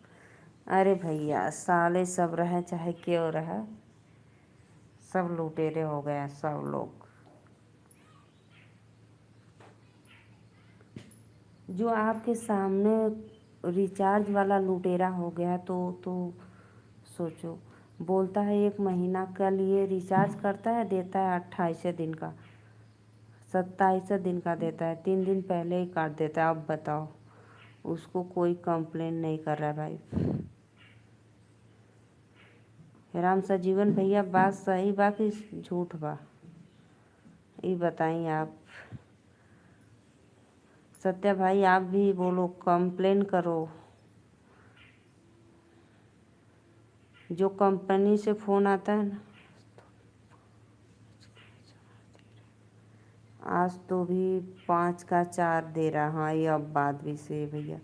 अरे भैया साले सब रहे चाहे क्यों रहे, सब लुटेरे हो गए हैं सब लोग। जो आपके सामने रिचार्ज वाला लुटेरा हो गया तो सोचो। बोलता है 1 महीना का लिए रिचार्ज करता है, देता है 28 दिन का, 27 दिन का देता है, 3 दिन पहले ही काट देता है। अब बताओ उसको कोई कंप्लेन नहीं कर रहा है भाई। राम सजीवन भैया बात सही बा कि झूठ बा, ये बताई आप। सत्या भाई आप भी बोलो, कंप्लेन करो। जो कंपनी से फ़ोन आता है ना, आज तो भी 5 का 4 दे रहा। हाँ ये अब बात भी सही भैया,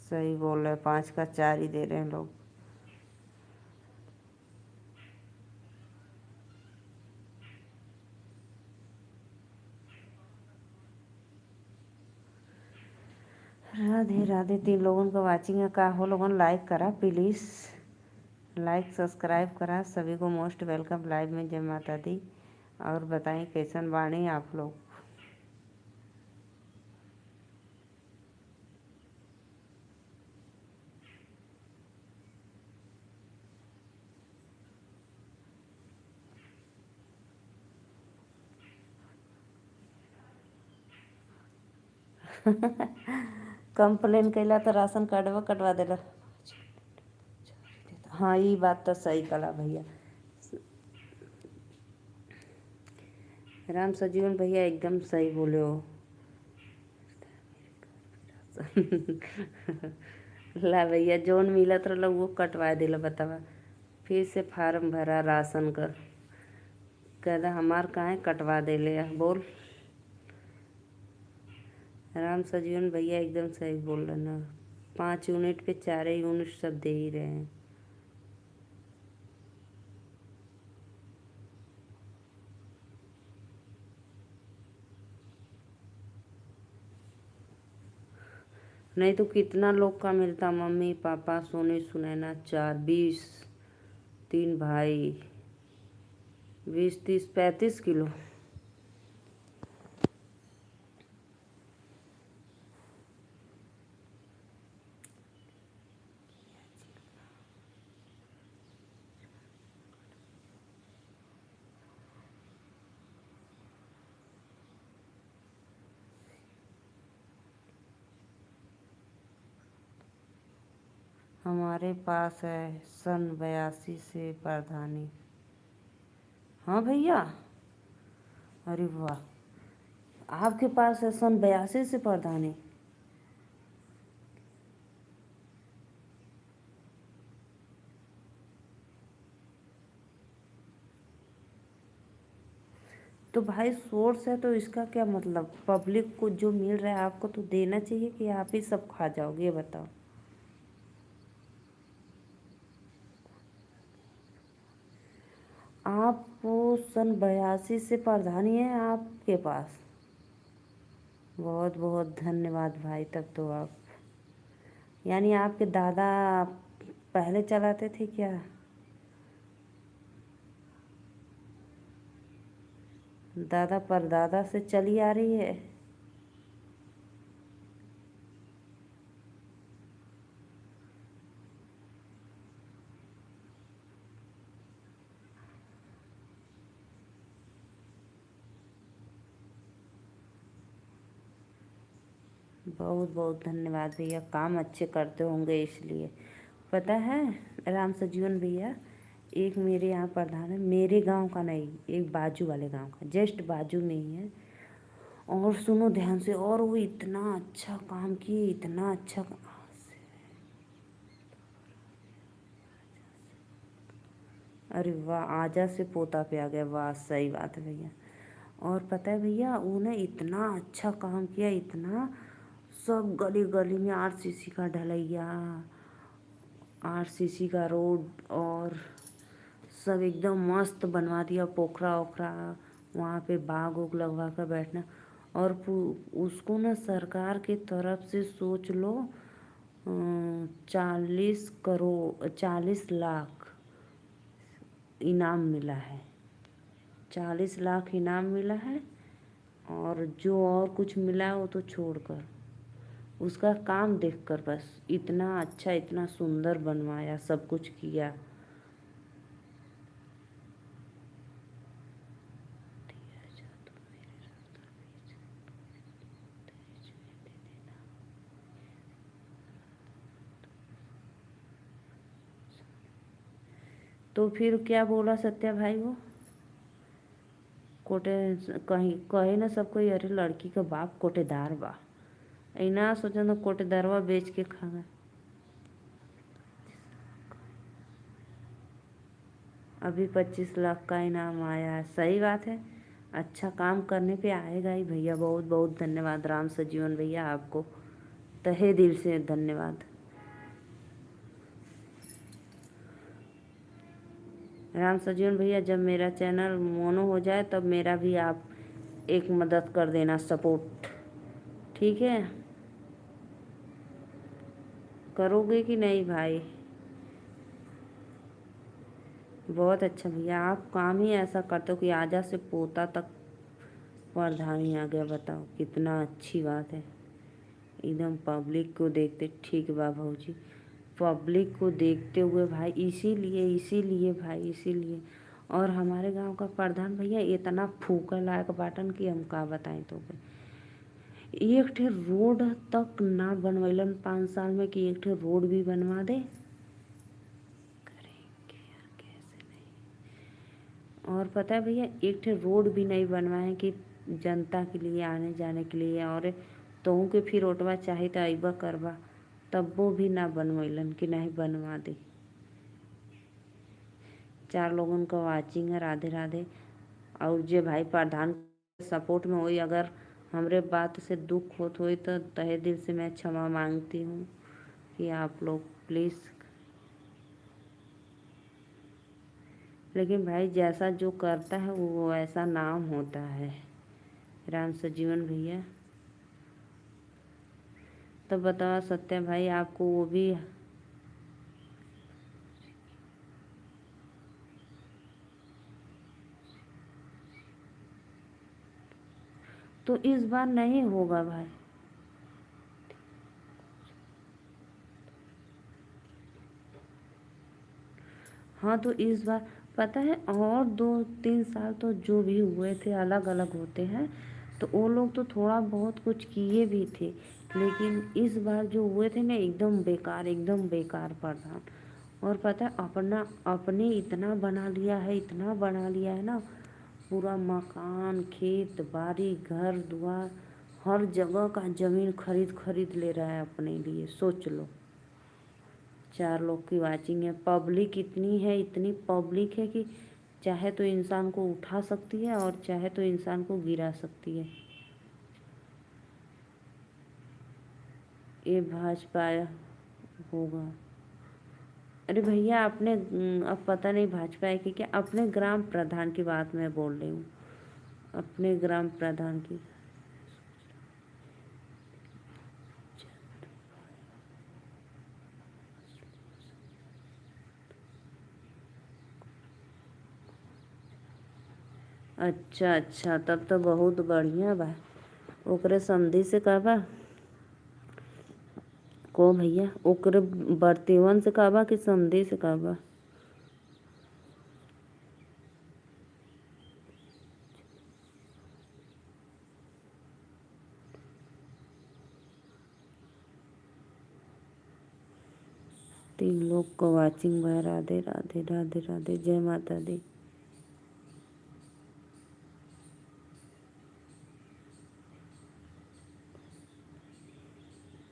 सही बोल रहे, 5 का 4 ही दे रहे हैं लोग। राधे राधे। 3 लोगों का वाचिंग है, का हो लोगों लाइक करा प्लीज़, लाइक सब्सक्राइब करा। सभी को मोस्ट वेलकम लाइव में। जय माता दी। और बताएं कैसन बाणी आप लोग। कंप्लेन कैला तो राशन कार्डवा कटवा देला। हाँ ये बात तो सही कला भैया। राम सजीवन भैया एकदम सही बोले हो। ला भैया जोन मिलत रहल वो कटवा दिला बतावा। फिर से फार्म भरा राशन का, कहला हमार काहे कटवा देले बोल। राम सजीवन भैया एकदम सही बोल रहे ना। 5 यूनिट पे 4 यूनिट सब दे ही रहे हैं। नहीं तो कितना लोग का मिलता। मम्मी पापा सोनी सुनैना 4, 20, 3 भाई, 20, 30, 35 किलो। हमारे पास है सन 82 से प्रधानी। हाँ भैया, अरे वाह, आपके पास है सन 82 से प्रधानी। तो भाई सोर्स है तो इसका क्या मतलब, पब्लिक को जो मिल रहा है आपको तो देना चाहिए कि आप ही सब खा जाओगे, ये बताओ। आप वो सन 82 से प्रधानी है आपके पास। बहुत बहुत धन्यवाद भाई। तब तो आप, यानी आपके दादा पहले चलाते थे क्या। दादा परदादा से चली आ रही है। बहुत बहुत धन्यवाद भैया, काम अच्छे करते होंगे इसलिए। पता है राम सजीवन भैया, एक मेरे यहाँ प्रधान है, मेरे गांव का नहीं, एक बाजू वाले गांव का, जस्ट बाजू में ही है। और सुनो ध्यान से, और वो इतना अच्छा काम किए, इतना अच्छा अरे वाह, आजा से पोता पे आ गया। वाह सही बात है भैया। और पता है भैया उन्हें इतना अच्छा काम किया, इतना, सब गली गली में आरसीसी का ढलैया, आरसीसी का रोड, और सब एकदम मस्त बनवा दिया। पोखरा ओखरा, वहाँ पे बाग उग लगवा कर बैठना। और उसको ना सरकार की तरफ से सोच लो 40 करोड़, 40 लाख इनाम मिला है। 40 लाख इनाम मिला है। और जो और कुछ मिला है वो तो छोड़कर, उसका काम देखकर बस इतना अच्छा, इतना सुंदर बनवाया, सब कुछ किया। तो फिर क्या बोला सत्या भाई वो, कोटे, कहीं कहे ना सब कोई, अरे लड़की का बाप कोटेदार बा, इना सोचा तो कोटेदारवा बेच के खा गए। अभी 25 लाख का इनाम आया है। सही बात है, अच्छा काम करने पे आएगा ही भैया। बहुत बहुत धन्यवाद राम सजीवन भैया, आपको तहे दिल से धन्यवाद। राम सजीवन भैया, जब मेरा चैनल मोनो हो जाए तब मेरा भी आप एक मदद कर देना, सपोर्ट, ठीक है। करोगे कि नहीं भाई? बहुत अच्छा भैया, आप काम ही ऐसा करते हो कि आजा से पोता तक प्रधान ही आ गया। बताओ कितना अच्छी बात है। एकदम पब्लिक को देखते, ठीक बा भाऊजी, पब्लिक को देखते हुए भाई, इसीलिए इसीलिए भाई इसीलिए। और हमारे गांव का प्रधान भैया इतना फूका लायक बाटन कि हम का बताएं तो एक ठे रोड तक ना बनवैलन 5 साल में कि एक ठे रोड भी बनवा दे। करेंगे यार, कैसे नहीं। और पता है भैया, एक ठे रोड भी नहीं बनवाए कि जनता के लिए आने जाने के लिए। और तोहू के फिर ओटवा चाही तो अइबा करबा, तब वो भी ना बनवैलन कि नहीं बनवा दे। 4 लोगन का वाचिंग है, राधे राधे। और जे भाई प्रधान सपोर्ट में होई, अगर हमरे बात से दुख होत होई तो तहे दिल से मैं क्षमा मांगती हूँ कि आप लोग प्लीज़। लेकिन भाई जैसा जो करता है वो ऐसा नाम होता है। राम सजीवन भैया, तो बताओ सत्या भाई, आपको वो भी तो इस बार नहीं होगा भाई। हाँ तो इस बार पता है, और 2-3 साल तो जो भी हुए थे अलग अलग होते हैं, तो वो लोग तो थोड़ा बहुत कुछ किए भी थे। लेकिन इस बार जो हुए थे ना, एकदम बेकार प्रधान। और पता है, अपना अपने इतना बना लिया है, इतना बना लिया है ना, पूरा मकान खेत बाड़ी घर द्वार हर जगह का जमीन खरीद खरीद ले रहा है अपने लिए, सोच लो। 4 लोग की वाचिंग है, पब्लिक इतनी है, इतनी पब्लिक है कि चाहे तो इंसान को उठा सकती है और चाहे तो इंसान को गिरा सकती है। ये भाजपा होगा। अरे भैया आपने अब पता नहीं भाजपा है कि क्या, अपने ग्राम प्रधान की बात मैं बोल रही हूँ, अपने ग्राम प्रधान की। अच्छा अच्छा, तब तो बहुत बढ़िया बा। ओकरे समधी से कहबा को भैया, ओकरे बर्तीवन से कहबा कि समधी से कहबा। 3 लोग को वाचिंग बा। राधे राधे राधे राधे, जय माता दी।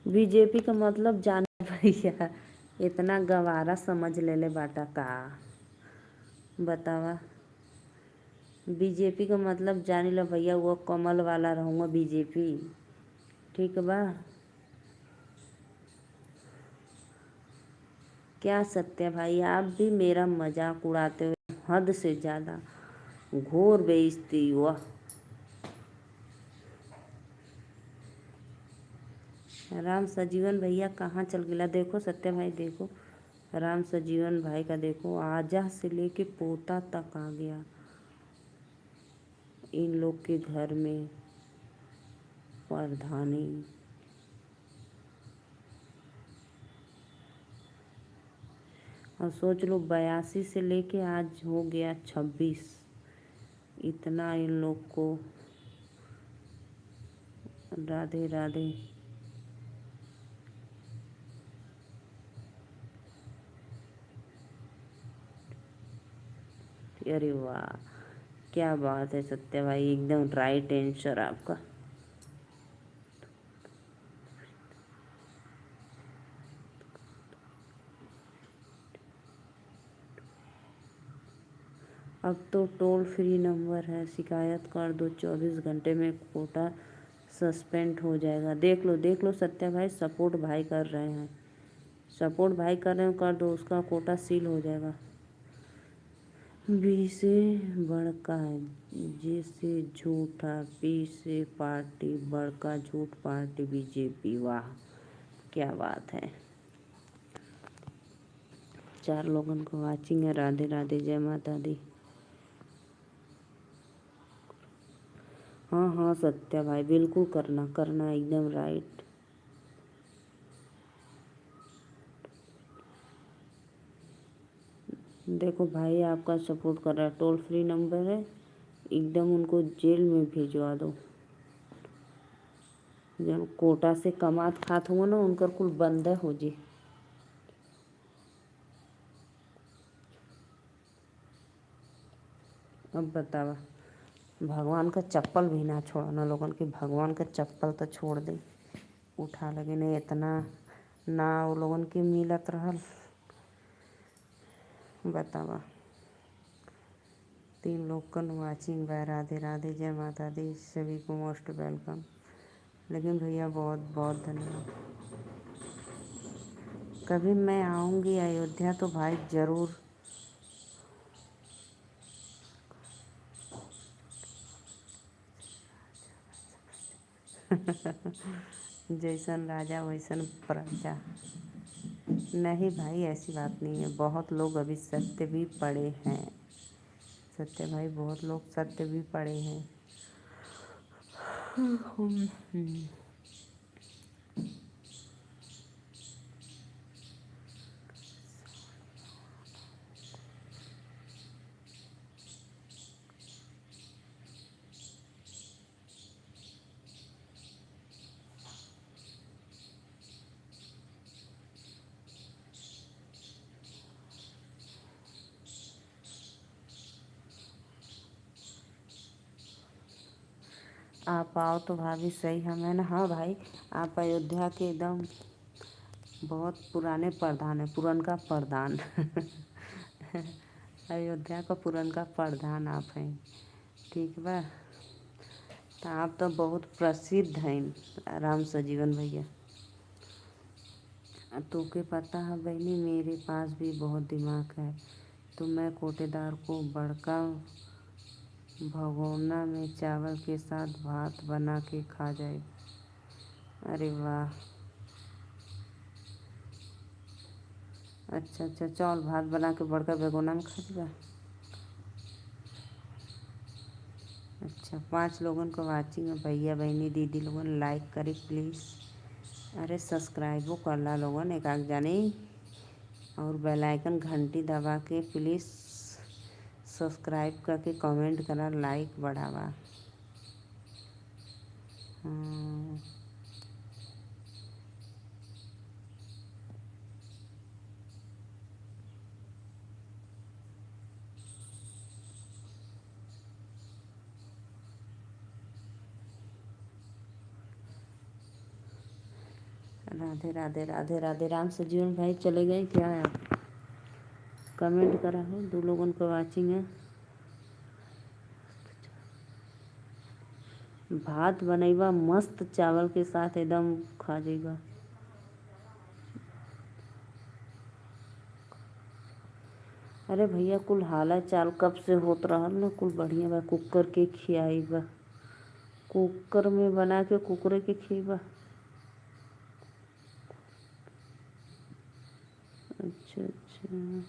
बीजेपी का मतलब जाने भैया, इतना गवारा समझ ले बाटा का। बतावा, बीजेपी का मतलब जानी लो भैया, वो कमल वाला रहूँगा बीजेपी, ठीक बा। क्या सत्य भाई, आप भी मेरा मजाक उड़ाते हुए हद से ज़्यादा घोर बेइज्जती हुआ। राम सजीवन भैया कहाँ चल गिला, देखो सत्य भाई देखो, राम सजीवन भाई का देखो, आजा से लेके पोता तक आ गया इन लोग के घर में प्रधानी। और सोच लो 82 से लेके आज हो गया 26, इतना इन लोग को। राधे राधे। अरे वाह, क्या बात है सत्य भाई, एकदम राइट आंसर आपका। अब तो टोल फ्री नंबर है, शिकायत कर दो, 24 घंटे में कोटा सस्पेंड हो जाएगा। देख लो सत्या भाई, सपोर्ट भाई कर रहे हैं, सपोर्ट भाई कर रहे हैं, कर दो, उसका कोटा सील हो जाएगा। बी से बड़का जे से झूठा, पी से पार्टी, बड़का झूठ पार्टी बीजेपी। वाह क्या बात है। 4 लोगों को वाचिंग है। राधे राधे, जय माता दी। हाँ हाँ सत्या भाई, बिल्कुल करना करना, एकदम राइट। देखो भाई आपका सपोर्ट कर रहा है, टोल फ्री नंबर है, एकदम उनको जेल में भिजवा दो। जब कोटा से कमात खात हुआ ना, उनकर कुल बंद हो जी। अब बतावा, भगवान का चप्पल भी ना छोड़ना लोगन के, भगवान का चप्पल तो छोड़ दे उठा लगे नहीं, इतना ना वो लोगन के मिलत रहल। बतावा 3 लोग कन वाचिंग बा। राधे राधे, जय माता दी, सभी को मोस्ट वेलकम। लेकिन भैया बहुत बहुत धन्यवाद। कभी मैं आऊँगी अयोध्या तो भाई ज़रूर। जैसन राजा वैसन प्रजा। नहीं भाई ऐसी बात नहीं है, बहुत लोग अभी सत्य भी पढ़े हैं। सत्य भाई, बहुत लोग सत्य भी पढ़े हैं। आप आओ तो भाभी सही हमें ना। हाँ भाई, आप अयोध्या के एकदम बहुत पुराने प्रधान है, पुरन का प्रधान। अयोध्या का पुरन का प्रधान आप हैं, ठीक बा। तो आप तो बहुत प्रसिद्ध हैं राम सजीवन भैया। तो के पता है बहनी, मेरे पास भी बहुत दिमाग है, तो मैं कोटेदार को बड़का भगोना में चावल के साथ भात बना के खा जाए। अरे वाह, अच्छा अच्छा, चावल भात बना के बड़का भगोना में खा जाए। अच्छा 5 लोगों को वाचिंग है, भैया बहनी दीदी लोगन लाइक करी प्लीज़। अरे सब्सक्राइबो कर ला लोगन एक आग जानी, और बेल आइकन घंटी दबा के प्लीज़ सब्सक्राइब करके कमेंट करा, लाइक बढ़ावा। हाँ। राधे राधे, राधे राधे। राम सजीवन भाई चले गए क्या आप? कमेंट करा हो, 2 लोगों को वाचिंग है। भात बनैबा मस्त चावल के साथ एकदम खा जाइबा। अरे भैया कुल हाला चाल कब से होत रहल न, कुल बढ़िया बा। कुकर के खियाइबा, कुकर में बना के कुकरे के खियाइबा। अच्छा अच्छा,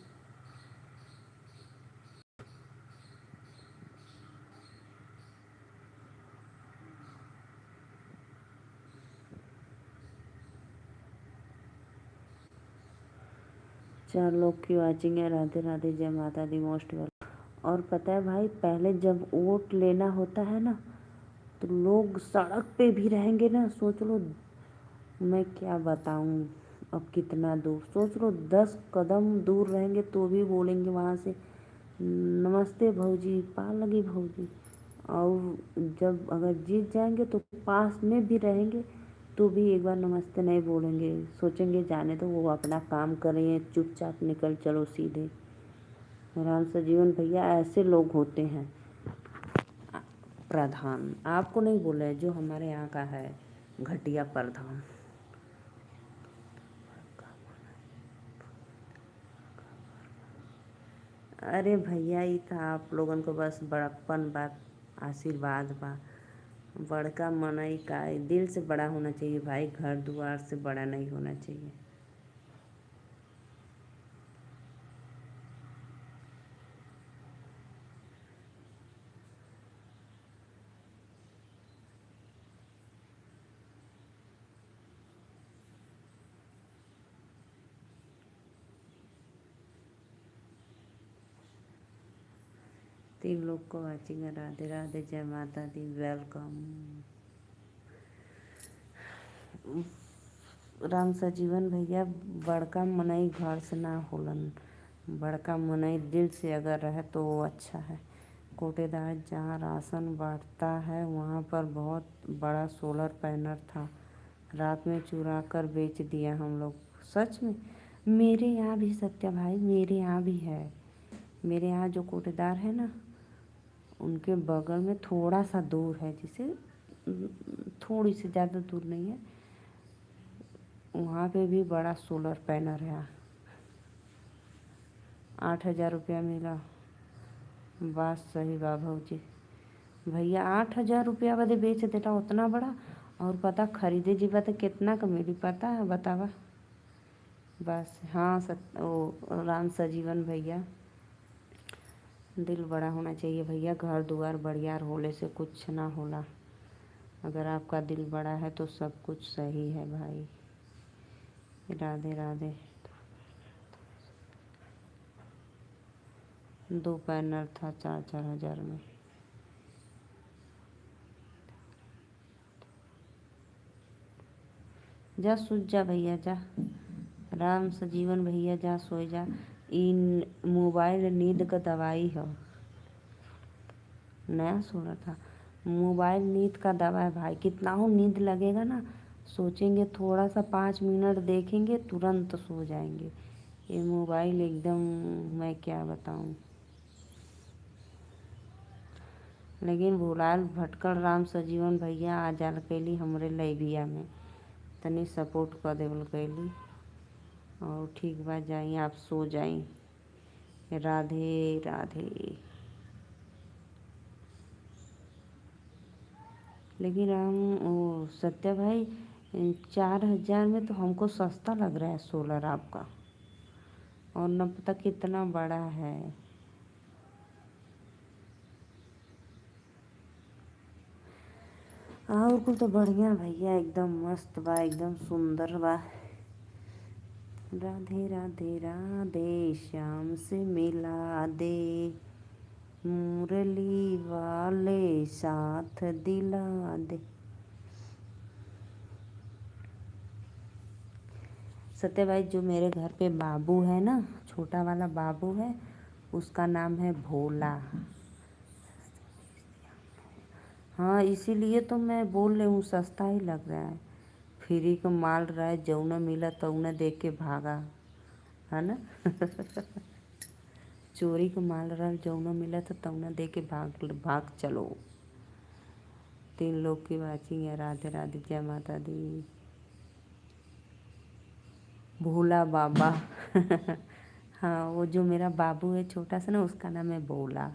चार लोग की वाचिंग है। राधे राधे, जय माता दी, मोस्ट वेलकम। और पता है भाई, पहले जब वोट लेना होता है ना, तो लोग सड़क पे भी रहेंगे ना, सोच लो। मैं क्या बताऊं, अब कितना दूर सोच लो, 10 कदम दूर रहेंगे तो भी बोलेंगे वहाँ से नमस्ते भौजी, पार लगी भौजी। और जब अगर जीत जाएंगे तो पास में भी रहेंगे तो भी एक बार नमस्ते नहीं बोलेंगे, सोचेंगे जाने तो वो अपना काम करें, चुपचाप निकल चलो सीधे। राम सजीवन भैया ऐसे लोग होते हैं प्रधान। आपको नहीं बोले, जो हमारे यहाँ का है घटिया प्रधान। अरे भैया ये था आप लोगन को बस बड़प्पन बा, आशीर्वाद बा। बड़का मनई का दिल से बड़ा होना चाहिए भाई, घर द्वार से बड़ा नहीं होना चाहिए। तीन लोग को वाचिंग है। राधे राधे, जय माता दी, वेलकम। राम सजीवन भैया, बड़का मनई घर से ना होलन, बड़का मनई दिल से अगर रहे तो वो अच्छा है। कोटेदार जहाँ राशन बांटता है वहाँ पर बहुत बड़ा सोलर पैनल था, रात में चुरा कर बेच दिया हम लोग। सच में मेरे यहाँ भी सत्या भाई, मेरे यहाँ भी है। मेरे यहाँ जो कोटेदार है ना, उनके बगल में थोड़ा सा दूर है, जिसे थोड़ी सी ज़्यादा दूर नहीं है, वहाँ पे भी बड़ा सोलर पैनल है। 8,000 रुपया मिला। बात सही बा भौजी भैया, 8,000 रुपया बदे बेच देता उतना बड़ा। और पता खरीदे जीवा तो कितना का मिली पता है, बतावा। बस हाँ, ओ राम सजीवन भैया, दिल बड़ा होना चाहिए भैया। घर दुआर बढ़िया होले से कुछ ना होला। अगर आपका दिल बड़ा है तो सब कुछ सही है भाई। राधे राधे। 2 पैनल था 4-4 हज़ार में। जा सूझ जा भैया जा। राम सजीवन भैया जा सोए जा। इन मोबाइल नींद का दवाई है। नया सुना था, मोबाइल नींद का दवा है भाई। कितना हो नींद लगेगा ना, सोचेंगे थोड़ा सा 5 मिनट देखेंगे तुरंत सो जाएंगे। ये मोबाइल एकदम, मैं क्या बताऊँ। लेकिन भुलाल भटकल राम सजीवन भैया आ जाल कैली हमरे लैबिया में, तनी सपोर्ट कर देवल कैली। और ठीक बा, जाई आप सो जाई। राधे राधे। लेकिन राम वो सत्या भाई, 4,000 में तो हमको सस्ता लग रहा है सोलर आपका, और न पता कितना बड़ा है। और कुछ तो बढ़िया भैया, एकदम मस्त बा, एकदम सुंदर बा। राधे राधे राधे, श्याम से मिला दे, मुरली वाले साथ दिला दे। सत्य भाई, जो मेरे घर पे बाबू है ना, छोटा वाला बाबू है, उसका नाम है भोला। हाँ, इसीलिए तो मैं बोल रही हूँ, सस्ता ही लग रहा है। फ्री का माल रहा है, जौना मिला तौना देख के भागा, है ना। चोरी का माल रहा, जौना मिला था तौना दे के भाग भाग चलो। तीन लोग की वाचिंग है। राधे राधे, जय माता दी। भोला बाबा। हाँ, वो जो मेरा बाबू है छोटा सा ना, उसका नाम है भोला।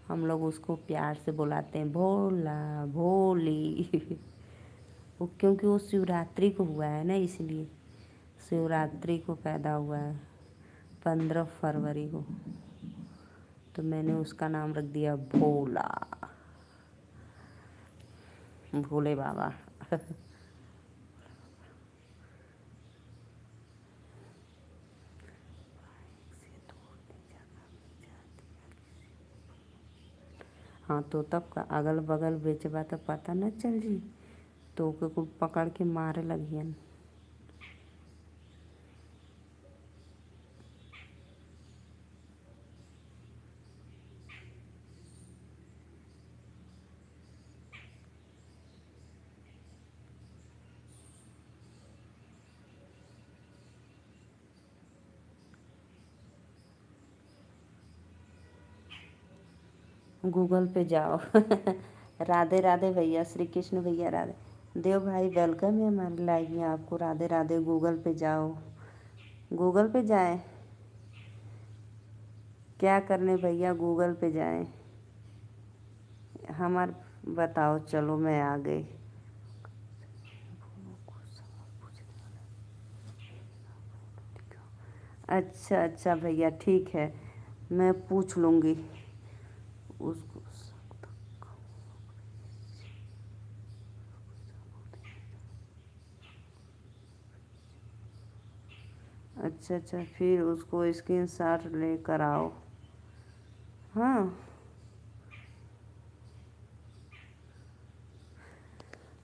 हम लोग उसको प्यार से बुलाते हैं भोला भोली। वो क्योंकि वो शिवरात्रि को हुआ है ना, इसलिए शिवरात्रि को पैदा हुआ है, 15 फरवरी को। तो मैंने उसका नाम रख दिया भोला, भोले बाबा। हाँ, तो तब का अगल बगल बेचबा तो पता न चल जी, तो के कुल पकड़ के मारे लगियन। गूगल पे जाओ। राधे राधे भैया, श्री कृष्ण भैया, राधे देव भाई, वेलकम है हमारे लाइव में आपको। राधे राधे। गूगल पे जाओ, गूगल पे जाएं। क्या करने भैया, गूगल पे जाएं। हमार बताओ, चलो मैं आ गई। अच्छा अच्छा भैया, ठीक है, मैं पूछ लूँगी उसको। अच्छा अच्छा, फिर उसको स्क्रीनशॉट लेकर आओ। हाँ,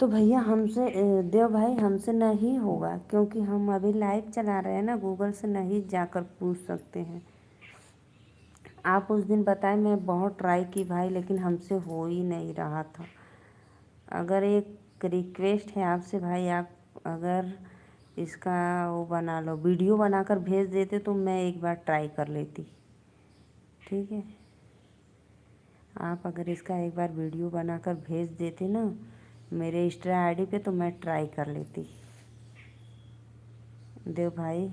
तो भैया हमसे देव भाई हमसे नहीं होगा, क्योंकि हम अभी लाइव चला रहे हैं ना, गूगल से नहीं जाकर पूछ सकते हैं। आप उस दिन बताए, मैं बहुत ट्राई की भाई, लेकिन हमसे हो ही नहीं रहा था। अगर एक रिक्वेस्ट है आपसे भाई, आप अगर इसका वो बना लो, वीडियो बनाकर भेज देते तो मैं एक बार ट्राई कर लेती। ठीक है, आप अगर इसका एक बार वीडियो बनाकर भेज देते ना मेरे इंस्टा आईडी पे, तो मैं ट्राई कर लेती। देव भाई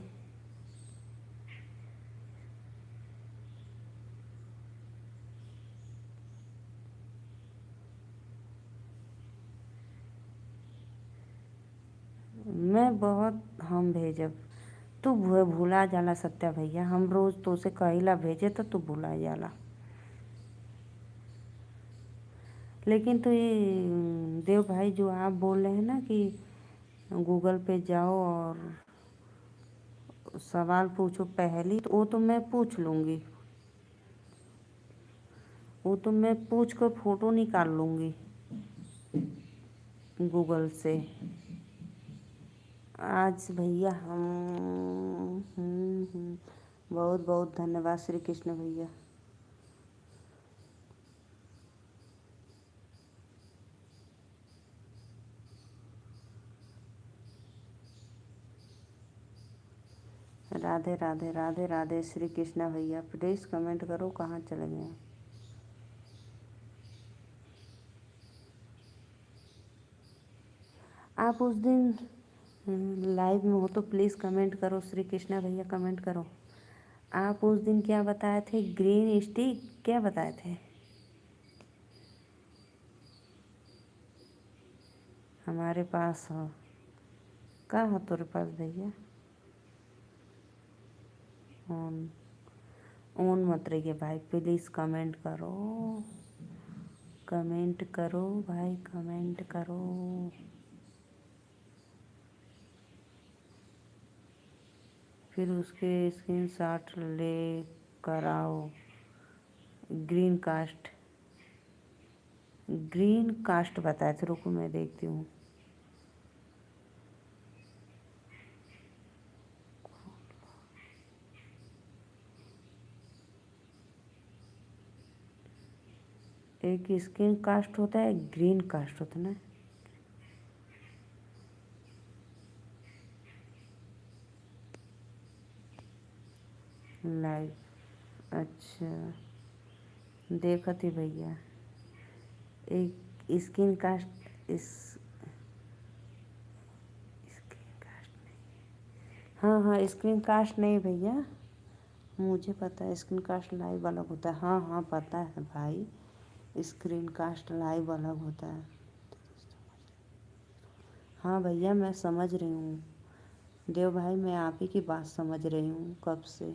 मैं बहुत हम भेजब, तू भूला जाला सत्या भैया, हम रोज़ तो से कहिला भेजे तो तू भूला जाला। लेकिन तो ये देव भाई जो आप बोल रहे हैं ना कि गूगल पे जाओ और सवाल पूछो पहली, तो वो तो मैं पूछ लूँगी, वो तो मैं पूछ कर फ़ोटो निकाल लूँगी गूगल से। आज भैया हम बहुत बहुत धन्यवाद श्री कृष्ण भैया। राधे राधे राधे राधे श्री कृष्णा भैया, प्लीज़ कमेंट करो कहाँ चले गए। आप उस दिन लाइव में हो तो प्लीज़ कमेंट करो श्री कृष्णा भैया, कमेंट करो। आप उस दिन क्या बताए थे, ग्रीन स्टिक क्या बताए थे? हमारे पास हो, कहाँ हो तेरे पास भैया? ऑन ऑन मत रहिए भाई, प्लीज़ कमेंट करो, कमेंट करो भाई, कमेंट करो। फिर उसके स्क्रीनशॉट ले कर आओ। ग्रीन कास्ट, ग्रीन कास्ट बताए थे, रुको मैं देखती हूँ। एक स्क्रीन कास्ट होता है, ग्रीन कास्ट होता है ना। लाइव, अच्छा देखा थी भैया। एक स्क्रीन कास्ट, इस स्क्रीन कास्ट नहीं, हाँ हाँ स्क्रीन कास्ट नहीं भैया, मुझे पता है स्क्रीन कास्ट लाइव अलग होता है। हाँ हाँ पता है भाई, स्क्रीन कास्ट लाइव अलग होता है। हाँ भैया मैं समझ रही हूँ देव भाई, मैं आप ही की बात समझ रही हूँ कब से।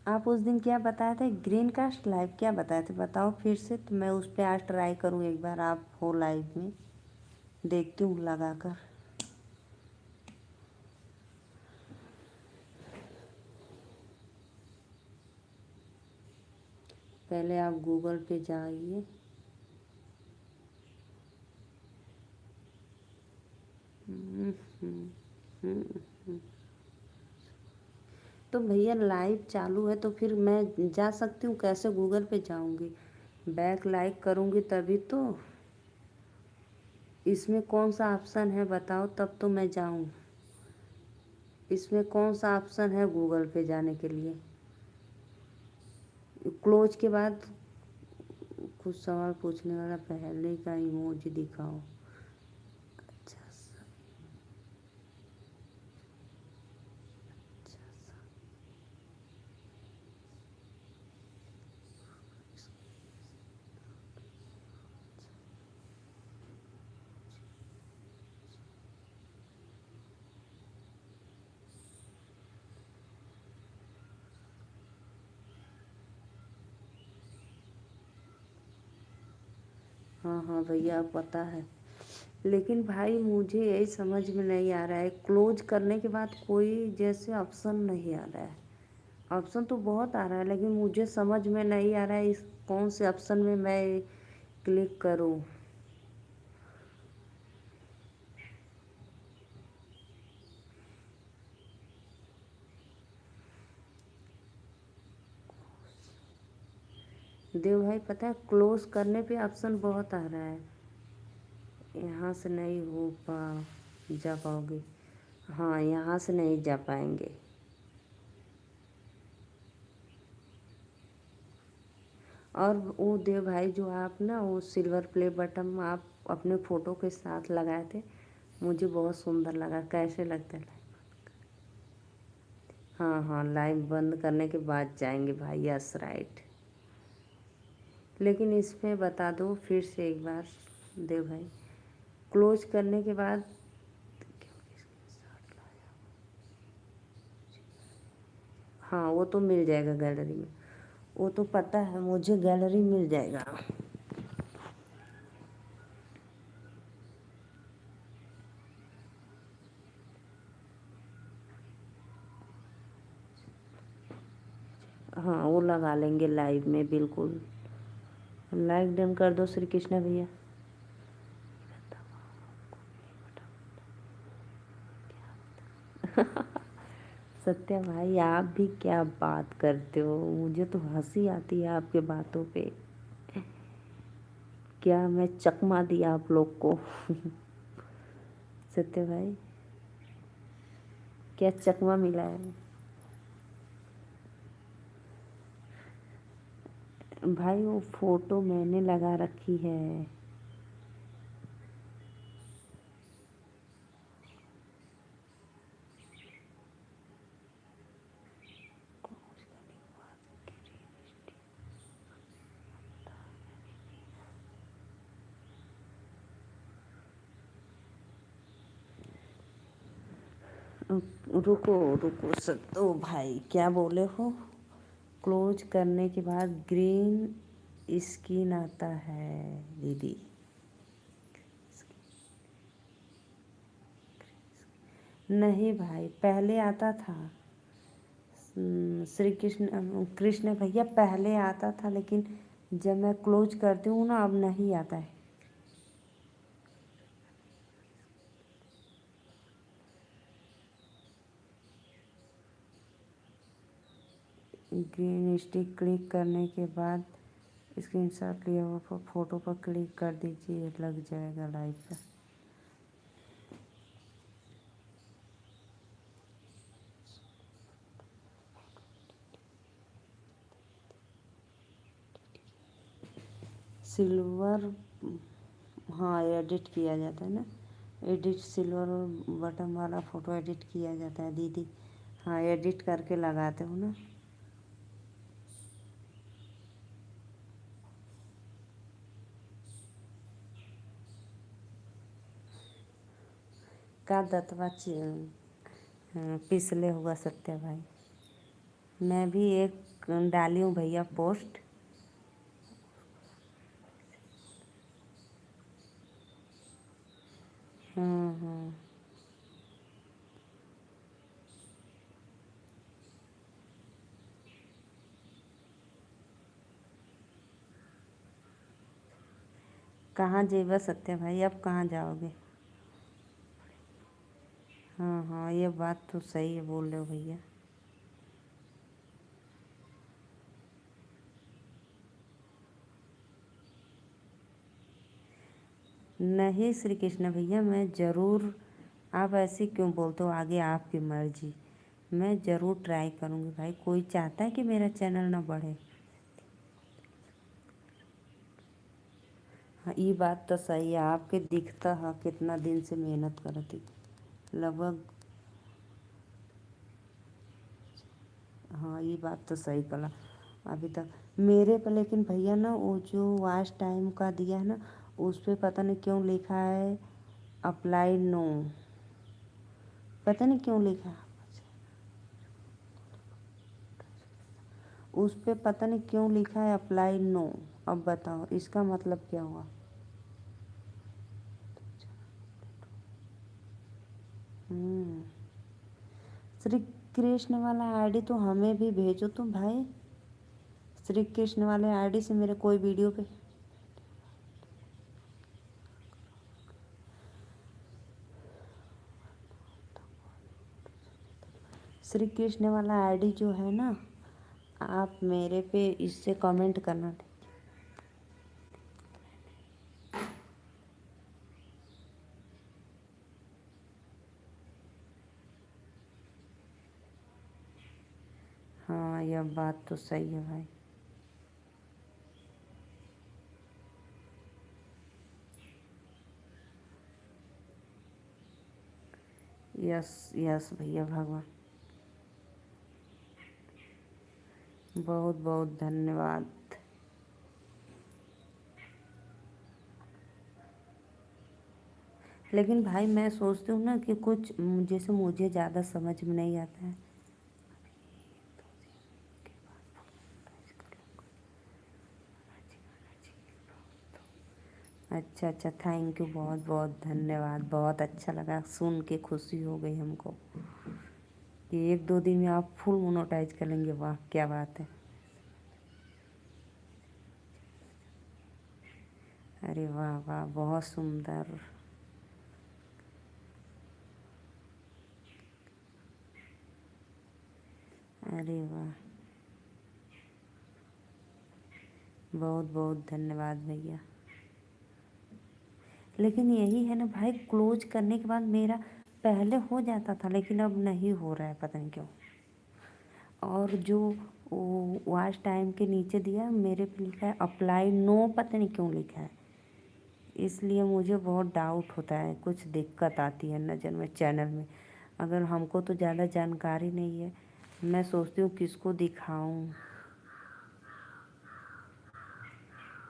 आप उस दिन क्या बताए थे, ग्रीन कास्ट लाइव क्या बताए थे, बताओ फिर से, तो मैं उस पर आज ट्राई करूँ एक बार, आप हो लाइव में, देखती हूँ लगा कर। पहले आप गूगल पे जाइए। तो भैया लाइव चालू है तो फिर मैं जा सकती हूँ कैसे, गूगल पे जाऊँगी, बैक लाइक करूँगी तभी तो। इसमें कौन सा ऑप्शन है बताओ, तब तो मैं जाऊँ। इसमें कौन सा ऑप्शन है गूगल पे जाने के लिए? क्लोज के बाद कुछ सवाल पूछने वाला पहले का इमोजी दिखाओ। अच्छा सा, अच्छा सा। हाँ हाँ भैया पता है, लेकिन भाई मुझे यही समझ में नहीं आ रहा है, क्लोज करने के बाद कोई जैसे ऑप्शन नहीं आ रहा है, ऑप्शन तो बहुत आ रहा है लेकिन मुझे समझ में नहीं आ रहा है इस कौन से ऑप्शन में मैं क्लिक करूं। देव भाई पता है क्लोज करने पे ऑप्शन बहुत आ रहा है। यहाँ से नहीं हो पा जा पाओगे। हाँ यहाँ से नहीं जा पाएंगे। और वो देव भाई जो आप ना वो सिल्वर प्ले बटन आप अपने फ़ोटो के साथ लगाए थे, मुझे बहुत सुंदर लगा। कैसे लगता है? हाँ हाँ, लाइव बंद करने के बाद जाएंगे भाई। Yes right. लेकिन इसमें बता दो फिर से एक बार देव भाई, क्लोज करने के बाद हाँ वो तो मिल जाएगा गैलरी में। वो तो पता है मुझे, गैलरी मिल जाएगा। हाँ वो लगा लेंगे लाइव में, बिल्कुल। लाइक डन कर दो श्री कृष्णा भैया। सत्या भाई आप भी क्या बात करते हो, मुझे तो हंसी आती है आपके बातों पे। क्या मैं चकमा दिया आप लोग को? सत्य भाई क्या चकमा मिला है? भाई वो फोटो मैंने लगा रखी है। रुको रुको सत्तो भाई क्या बोले हो? क्लोज करने के बाद ग्रीन स्क्रीन आता है दीदी। नहीं भाई पहले आता था। श्री कृष्ण कृष्ण भैया पहले आता था, लेकिन जब मैं क्लोज करती हूँ ना अब नहीं आता है। ग्रीन स्टिक क्लिक करने के बाद स्क्रीनशॉट लिया हुआ फोटो पर क्लिक कर दीजिए, लग जाएगा लाइव का। सिल्वर, हाँ एडिट किया जाता है ना। एडिट सिल्वर बटन वाला फ़ोटो एडिट किया जाता है दीदी। हाँ एडिट करके लगाते हो ना। का दतवा पिसले हुआ सत्या भाई। मैं भी एक डाली हूँ भैया पोस्ट। हाँ। कहाँ जेबा सत्या भाई, अब कहाँ जाओगे? हाँ हाँ ये बात तो सही है, बोल रहे हो भैया। नहीं श्री कृष्ण भैया मैं ज़रूर, आप ऐसे क्यों बोलते हो? आगे आपकी मर्जी। मैं ज़रूर ट्राई करूँगी भाई, कोई चाहता है कि मेरा चैनल ना बढ़े। हाँ ये बात तो सही है, आपके दिखता है कितना दिन से मेहनत करती लगभग। हाँ ये बात तो सही कला अभी तक मेरे पर। लेकिन भैया ना वो जो वॉच टाइम का दिया है ना, उस पर पता नहीं क्यों लिखा है अप्लाई नो। पता नहीं क्यों लिखा है उस पर, पता नहीं क्यों लिखा है अप्लाई नो। अब बताओ इसका मतलब क्या हुआ? श्री कृष्ण वाला आईडी तो हमें भी भेजो तुम भाई। श्री कृष्ण वाले आईडी से मेरे कोई वीडियो पे श्री कृष्ण वाला आईडी जो है ना, आप मेरे पे इससे कमेंट करना। हाँ, यह बात तो सही है भाई। यस यस भैया, भगवान बहुत बहुत धन्यवाद। लेकिन भाई मैं सोचती हूँ ना कि कुछ जैसे मुझे ज़्यादा समझ में नहीं आता है। अच्छा अच्छा, थैंक यू, बहुत बहुत धन्यवाद। बहुत अच्छा लगा सुन के, खुशी हो गई हमको कि 1-2 दिन में आप फुल मोनेटाइज कर लेंगे। वाह क्या बात है। अरे वाह वाह, बहुत सुंदर। अरे वाह, बहुत बहुत धन्यवाद भैया। लेकिन यही है ना भाई, क्लोज करने के बाद मेरा पहले हो जाता था लेकिन अब नहीं हो रहा है, पता नहीं क्यों। और जो वॉच टाइम के नीचे दिया मेरे पे लिखा है अप्लाई नो, पता नहीं क्यों लिखा है। इसलिए मुझे बहुत डाउट होता है, कुछ दिक्कत आती है नज़र में चैनल में। अगर हमको तो ज़्यादा जानकारी नहीं है, मैं सोचती हूँ किसको दिखाऊं।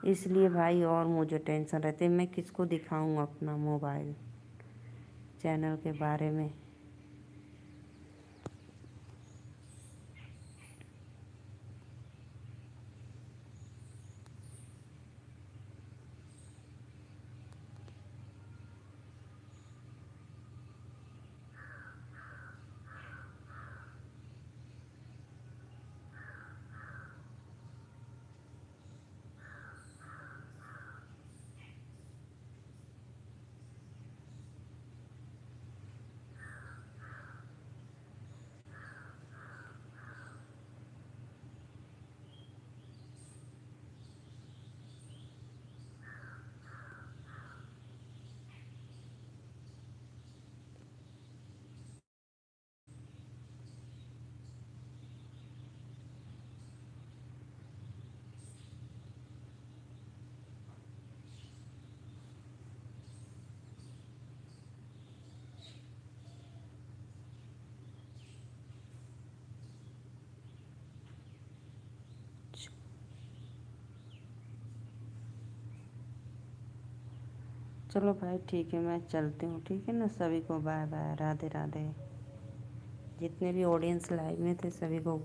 इसलिए भाई और मुझे टेंशन रहती है, मैं किसको दिखाऊं अपना मोबाइल चैनल के बारे में। चलो भाई ठीक है, मैं चलती हूँ, ठीक है ना। सभी को बाय बाय, राधे राधे। जितने भी ऑडियंस लाइव में थे सभी को